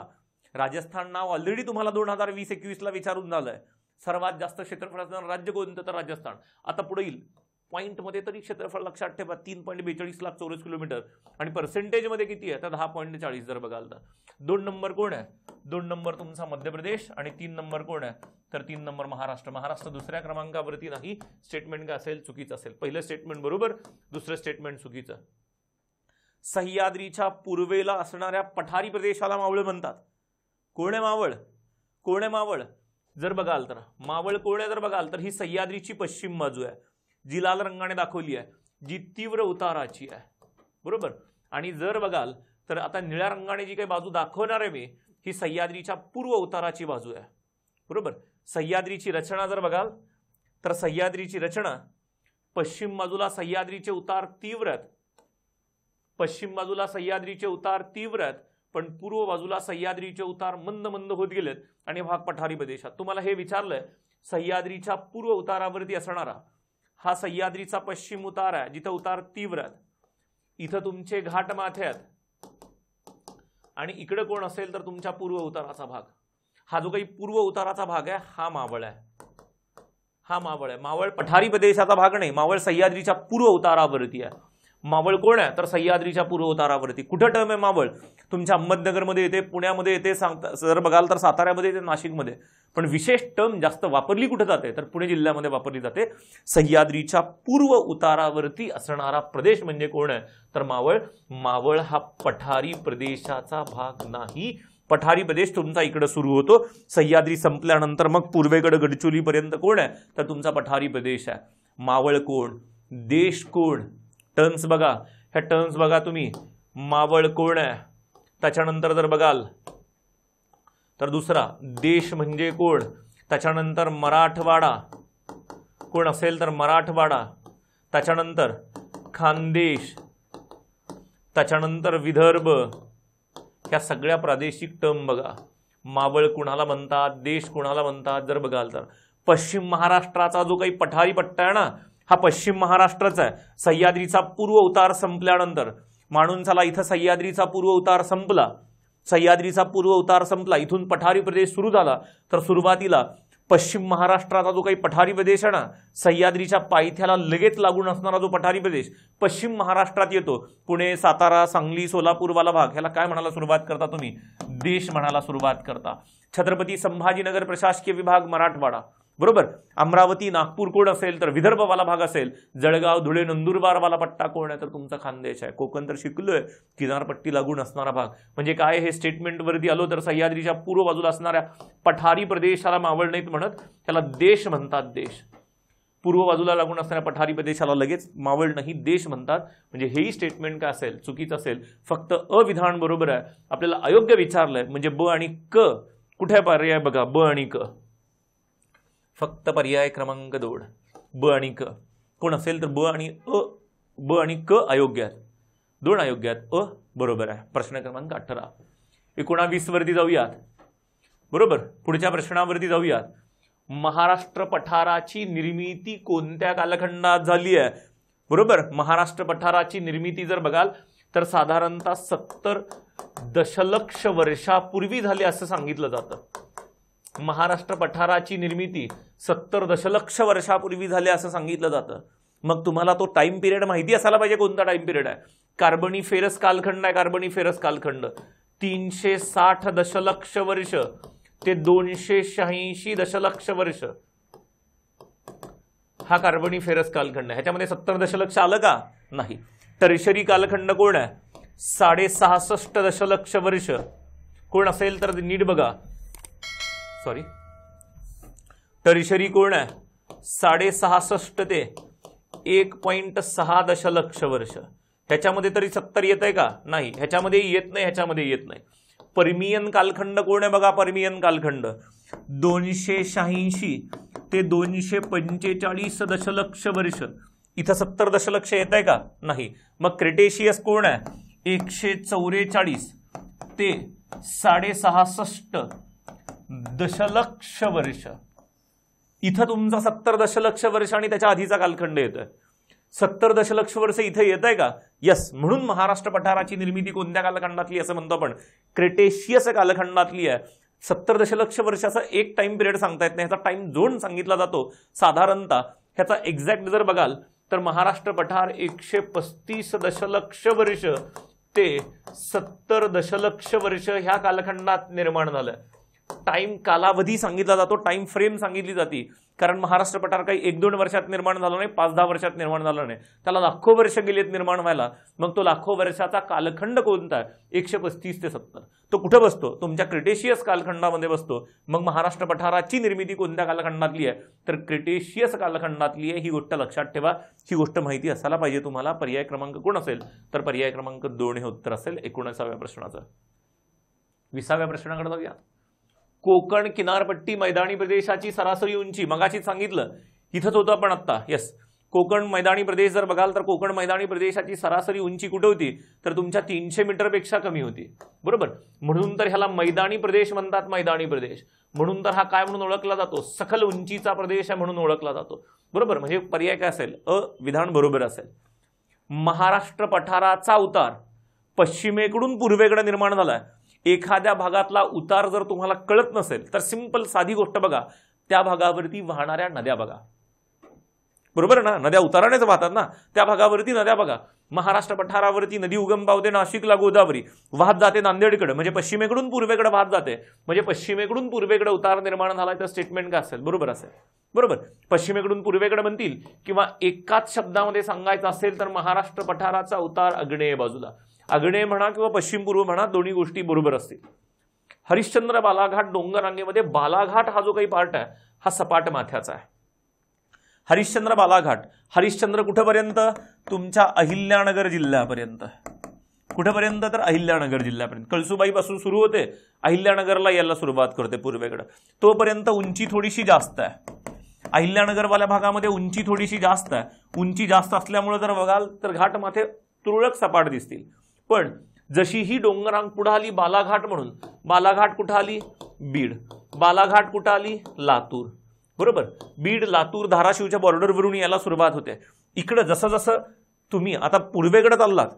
राजस्थान नाव ऑलरेडी तुम्हाला 2020-21 ला विचारून झालंय. सर्वात जास्त क्षेत्रफळ असणारं राज्य कोणतं? तर राजस्थान. आता पुढे येईल पॉईंटमध्ये तरी क्षेत्रफळ लक्षात ठेवा. 3.42 लाख चौरस किलोमीटर. आणि पर्सेंटेजमध्ये किती आहे? तर 10.40. जर बघाल तर 2 नंबर कोण आहे? 2 नंबर तुमचा मध्य प्रदेश. आणि 3 नंबर कोण आहे? तर 3 नंबर महाराष्ट्र. महाराष्ट्र दुसऱ्या क्रमांकावरती नाही. स्टेटमेंट काय असेल? चुकीचं असेल. पहिलं स्टेटमेंट बरोबर, दुसरं स्टेटमेंट चुकीचं. सह्याद्रीच्या पूर्वेला असणाऱ्या पठारी प्रदेशाला मावळ म्हणतात. कोण आहे मावळ? कोण आहे मावळ? जर बघाल तर मावळ कोण आहे? जर बघाल तर ही सह्याद्रीची पश्चिम बाजू आहे, जी लाल रंगाने दाखवली आहे, जी तीव्र उताराची आहे. बरोबर. आणि जर बघाल तर आता निळ्या रंगाने जी काही बाजू दाखवणार आहे मी, ही सह्याद्रीच्या पूर्व उताराची बाजू आहे. बरोबर. सह्याद्रीची रचना जर बघाल तर सह्याद्रीची रचना पश्चिम बाजूला सह्याद्रीचे उतार तीव्र आहेत. पश्चिम बाजूला सह्याद्रीचे उतार तीव्र आहेत, पण पूर्व बाजूला सह्याद्रीचे उतार मंद मंद होत गेलेत आणि भाग पठारी प्रदेशात. तुम्हाला हे विचारलंय सह्याद्रीच्या पूर्व उतारावरती असणारा हा सह्याद्रीचा पश्चिम उतार आहे, जिथं उतार तीव्र आहेत. इथं तुमचे घाट माथे आहेत आणि इकडे कोण असेल तर तुमच्या पूर्व उताराचा भाग. हा जो काही पूर्व उताराचा भाग आहे हा मावळ आहे. हा मावळ आहे. मावळ पठारी प्रदेशाचा भाग नाही. मावळ सह्याद्रीच्या पूर्व उतारावरती आहे. मावळ कोण आहे? तर सह्याद्रीच्या पूर्व उतारावरती. कुठं टर्म आहे मावळ? तुमच्या अहमदनगरमध्ये येते, पुण्यामध्ये येते, जर बघाल तर साताऱ्यामध्ये येते, नाशिकमध्ये. पण विशेष टर्म जास्त वापरली कुठे जाते? तर पुणे जिल्ह्यामध्ये वापरली जाते. सह्याद्रीच्या पूर्व उतारावरती असणारा प्रदेश म्हणजे कोण आहे? तर मावळ. मावळ हा पठारी प्रदेशाचा भाग नाही. पठारी प्रदेश तुमचा इकडे सुरू होतो. सह्याद्री संपल्यानंतर मग पूर्वेकडे गडचिरोलीपर्यंत कोण आहे? तर तुमचा पठारी प्रदेश आहे. मावळ कोण? देश कोण? टर्म्स बघा. ह्या टर्म्स बघा तुम्ही. मावळ कोण आहे? त्याच्यानंतर जर बघाल तर दुसरा देश म्हणजे कोण? त्याच्यानंतर मराठवाडा कोण असेल तर मराठवाडा. त्याच्यानंतर खानदेश. त्याच्यानंतर विदर्भ. ह्या सगळ्या प्रादेशिक टर्म बघा. मावळ कुणाला म्हणतात? देश कुणाला म्हणतात? जर बघाल तर पश्चिम महाराष्ट्राचा जो काही पठारी पट्टा आहे ना, हा पश्चिम महाराष्ट्राचा आहे. सह्याद्रीचा पूर्व उतार संपल्यानंतर म्हणून चला इथं सह्याद्रीचा पूर्व उतार संपला. सह्याद्रीचा पूर्व उतार संपला, इथून पठारी प्रदेश सुरू झाला. तर सुरुवातीला पश्चिम महाराष्ट्राचा जो काही पठारी प्रदेश आहे ना, सह्याद्रीच्या पायथ्याला लगेच लागून असणारा जो पठारी प्रदेश पश्चिम महाराष्ट्रात येतो, पुणे, सातारा, सांगली, सोलापूरवाला भाग, ह्याला काय म्हणायला सुरुवात करता तुम्ही? देश म्हणायला सुरुवात करता. छत्रपती संभाजीनगर प्रशासकीय विभाग मराठवाडा. बरोबर. अमरावती नागपूर कोण असेल तर विदर्भवाला भाग असेल. जळगाव धुळे नंदुरबारवाला पट्टा कोण आहे तर तुमचा खानदेश आहे. कोकण तर शिकलोय, किनारपट्टी लागून असणारा भाग. म्हणजे काय हे स्टेटमेंटवरती आलो तर सह्याद्रीच्या पूर्व बाजूला असणाऱ्या पठारी प्रदेशाला मावळ नाहीत म्हणत, त्याला देश म्हणतात. देश पूर्व बाजूला लागून असणाऱ्या पठारी प्रदेशाला लगेच मावळ नाही देश म्हणतात. म्हणजे हेही स्टेटमेंट काय असेल चुकीचं असेल. फक्त अविधान बरोबर आहे. आपल्याला अयोग्य विचारलंय म्हणजे ब आणि क कुठे पर्याय बघा. ब आणि क फक्त पर्याय क्रमांक 2 ब आणि क कोण असेल तर ब आणि क अयोग्य आहेत. 2 अयोग्य आहेत. अ बरोबर आहे. प्रश्न क्रमांक 18. 19 वरती जाऊयात. बरोबर. पुढच्या प्रश्नावरती जाऊयात. महाराष्ट्र पठाराची निर्मिती कोणत्या कालखंडात झाली आहे. बरोबर. महाराष्ट्र पठाराची निर्मिती जर बघाल तर साधारणतः 70 दशलक्ष वर्षापूर्वी झाली असं सांगितलं जातं. महाराष्ट्र पठाराची निर्मिती 70 दशलक्ष वर्षापूर्वी झाली असं सांगितलं जातं. मग तुम्हाला तो टाइम पिरियड माहिती असायला पाहिजे. कोणता टाइम पिरियड आहे. कार्बनिफेरस कालखंड आहे. कार्बनिफेरस कालखंड 360 दशलक्ष वर्ष ते 286 दशलक्ष वर्ष हा कार्बनिफेरस कालखंड आहे. ह्याच्यामध्ये 70 दशलक्ष आलं का नाही. टर्शरी कालखंड कोण आहे. 66.5 दशलक्ष वर्ष कोण असेल तर नीट बघा. सॉरी टर्शरी कोण आहे. 66.5 ते 1.6 दशलक्ष वर्ष. ह्याच्यामध्ये तरी 70 येत आहे का नाही. ह्याच्यामध्ये येत नाही. ह्याच्यामध्ये येत नाही. पर्मियन कालखंड कोण आहे बघा. पर्मियन कालखंड 286 ते 245 दशलक्ष वर्ष. इथं 70 दशलक्ष येत आहे का नाही. मग क्रिटेशियस कोण आहे. 144 ते 66.5 दशलक्ष वर्ष. इथं तुमचा 70 दशलक्ष वर्ष आणि त्याच्या आधीचा कालखंड येतोय. 70 दशलक्ष वर्ष इथे येत आहे का. यस. म्हणून महाराष्ट्र पठाराची निर्मिती कोणत्या कालखंडातली असं म्हणतो आपण. क्रिटेशियस कालखंडातली आहे. 70 दशलक्ष वर्षाचा एक टाइम पिरियड सांगता येत नाही. ह्याचा टाइम झोन सांगितला जातो साधारणतः. ह्याचा एक्झॅक्ट जर बघाल तर महाराष्ट्र पठार 135 दशलक्ष वर्ष ते 70 दशलक्ष वर्ष ह्या कालखंडात निर्माण झालं. टाइम कालावधी सांगितला जातो. टाइम फ्रेम सांगितली जाते. कारण महाराष्ट्र पठार काही 1-2 वर्षात निर्माण झालं नाही. 5-10 वर्षात निर्माण झालं नाही. त्याला लाखो वर्ष गेलेत निर्माण व्हायला. मग तो लाखो वर्षाचा कालखंड कोणता आहे. 135 ते 70. तो कुठे बसतो. तुमच्या क्रिटेशियस कालखंडामध्ये बसतो. मग महाराष्ट्र पठाराची निर्मिती कोणत्या कालखंडातली आहे तर क्रिटेशियस कालखंडातली आहे. ही गोष्ट लक्षात ठेवा. ही गोष्ट माहिती असायला पाहिजे तुम्हाला. पर्याय क्रमांक कोण असेल तर पर्याय क्रमांक 2 हे उत्तर असेल 19व्या प्रश्नाचं. 20व्या प्रश्नाकडे जाऊया. कोकण किनारपट्टी मैदानी प्रदेशाची सरासरी उंची मगाशीच सांगितलं. इथंच होतं आपण आत्ता. यस. कोकण मैदानी प्रदेश जर बघाल तर कोकण मैदानी प्रदेशाची सरासरी उंची कुठे होती तर तुमच्या 300 मीटरपेक्षा कमी होती. बरोबर. म्हणून तर ह्याला मैदानी प्रदेश म्हणतात. मैदानी प्रदेश म्हणून तर हा काय म्हणून ओळखला जातो. सखल उंचीचा प्रदेश आहे म्हणून ओळखला जातो. बरोबर. म्हणजे पर्याय काय असेल. अ विधान बरोबर असेल. महाराष्ट्र पठाराचा उतार पश्चिमेकडून पूर्वेकडे निर्माण झालाय. एखाद्या भागातला उतार जर तुम्हाला कळत नसेल तर सिंपल साधी गोष्ट बघा. त्या भागावरती वाहणाऱ्या नद्या बघा. बरोबर ना. नद्या उतारानेच वाहतात ना. त्या भागावरती नद्या बघा. महाराष्ट्र पठारावरती नदी उगम पावते नाशिकला गोदावरी. वाहत जाते नांदेडकडे. म्हणजे पश्चिमेकडून पूर्वेकडे वाहत जाते. म्हणजे पश्चिमेकडून पूर्वेकडे उतार निर्माण झालाय तर स्टेटमेंट काय असेल. बरोबर असेल. बरोबर. पश्चिमेकडून पूर्वेकडे म्हणतील किंवा एकाच शब्दामध्ये सांगायचं असेल तर महाराष्ट्र पठाराचा उतार आग्नेय बाजूला. आग्नेय म्हणा किंवा पश्चिम पूर्व म्हणा दोन्ही गोष्टी बरोबर असतील. हरिश्चंद्र बालाघाट डोंगर रांगेमध्ये बालाघाट हा जो काही पार्ट आहे हा सपाट माथ्याचा आहे. हरिश्चंद्र बालाघाट. हरिश्चंद्र कुठेपर्यंत तुमच्या अहिल्यानगर जिल्ह्यापर्यंत. कुठेपर्यंत तर अहिल्यानगर जिल्ह्यापर्यंत. कळसुबाई पासून सुरू होते अहिल्यानगरला यायला सुरुवात करते पूर्वेकडे. तोपर्यंत उंची थोडीशी जास्त आहे. अहिल्यानगरवाल्या भागामध्ये उंची थोडीशी जास्त आहे. उंची जास्त असल्यामुळे जर बघाल तर घाट माथे तुरळक सपाट दिसतील. पण जशी ही डोंगरांग पुढे आली बालाघाट म्हणून. बालाघाट कुठं आली बीड. बालाघाट कुठं आली लातूर. बरोबर. बीड लातूर धाराशिवच्या बॉर्डरवरून यायला सुरुवात होते. इकडे जसं जसं तुम्ही आता पूर्वेकडे चाललात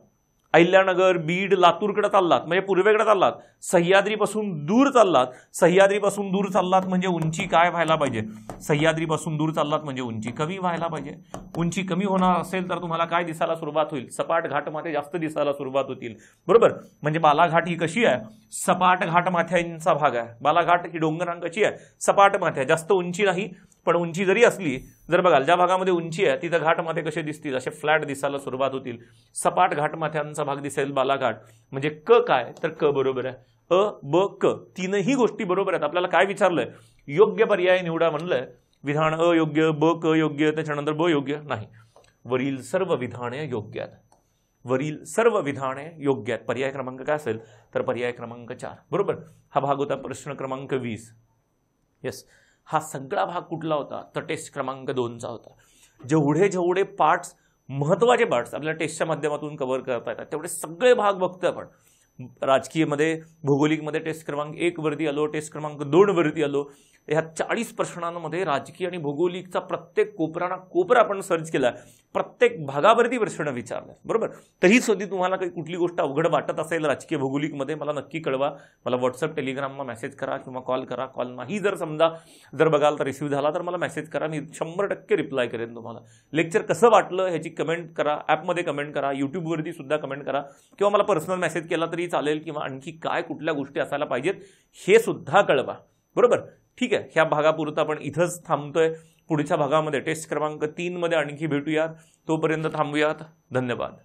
अहिल्यानगर बीड लातूरकडे चाललात म्हणजे पूर्वेकडे चाललात. सह्याद्रीपासून दूर चाललात. सह्याद्रीपासून दूर चाललात म्हणजे उंची काय व्हायला पाहिजे. सह्याद्रीपासून दूर चाललात म्हणजे उंची कमी व्हायला पाहिजे. उंची कमी होणार असेल तर तुम्हाला काय दिसायला सुरुवात होईल. सपाट घाटमाथे जास्त दिसायला सुरुवात होतील. बरोबर. म्हणजे बालाघाट ही कशी आहे सपाट घाटमाथ्यांचा भाग आहे. बालाघाट ही डोंगरांग कशी आहे सपाट माथ्या. जास्त उंची नाही पण उंची जरी असली, जर बघाल ज्या भागामध्ये उंची आहे तिथं घाटमाथे कसे दिसतील, असे फ्लॅट दिसायला सुरुवात होतील. सपाट घाटमाथ्यांचा भाग दिसेल बालाघाट. म्हणजे क काय, तर क बरोबर आहे. अ ब क तीनही गोष्टी बरोबर आहेत. आपल्याला काय विचारलंय, योग्य पर्याय निवडा म्हणलंय. विधान अयोग्य, ब क योग्य, त्याच्यानंतर ब योग्य नाही. वरील सर्व विधाने योग्य आहेत. वरील सर्व विधाने योग्य आहेत. पर्याय क्रमांक काय असेल, तर पर्याय क्रमांक 4 बरोबर. हा भाग होता प्रश्न क्रमांक 20. येस, हा सगळा भाग कुठला होता, तर टेस्ट क्रमांक 2चा होता. जेवढे जेवढे पार्ट्स, महत्वाचे पार्ट्स आपल्याला टेस्टच्या माध्यमातून कव्हर करता येतात तेवढे सगळे भाग बघतोय आपण. राजकीयमध्ये, भौगोलिकमध्ये टेस्ट क्रमांक 1 वरती आलो, टेस्ट क्रमांक 2 वरती आलो. ह्या 40 प्रश्नांमध्ये राजकीय आणि भौगोलिकचा प्रत्येक कोपरा ना कोपरा आपण सर्च केला, प्रत्येक भागावरती प्रश्न विचारला बरोबर. तरी सुद्धा तुम्हाला काही कुठली गोष्ट अवघड वाटत असेल राजकीय भौगोलिकमध्ये, मला नक्की कळवा. मला व्हॉट्सअप, टेलिग्रामला मेसेज करा किंवा कॉल करा. कॉल नाही जर समजा जर बघाल तर रिसिव्ह झाला तर मला मेसेज करा, मी 100% रिप्लाय करेन तुम्हाला. लेक्चर कसं वाटलं ह्याची कमेंट करा, ॲपमध्ये कमेंट करा, यूट्यूबवरती सुद्धा कमेंट करा, किंवा मला पर्सनल मेसेज केला तरी चालेल, किंवा आणखी काय कुठल्या गोष्टी असायला पाहिजेत हे सुद्धा कळवा बरोबर. ठीक आहे, ह्या भागापुरता आपण इथंच थांबतोय. पुढच्या भागामध्ये टेस्ट क्रमांक 3 मध्ये आणखी भेटूयात. तोपर्यंत थांबूयात. धन्यवाद.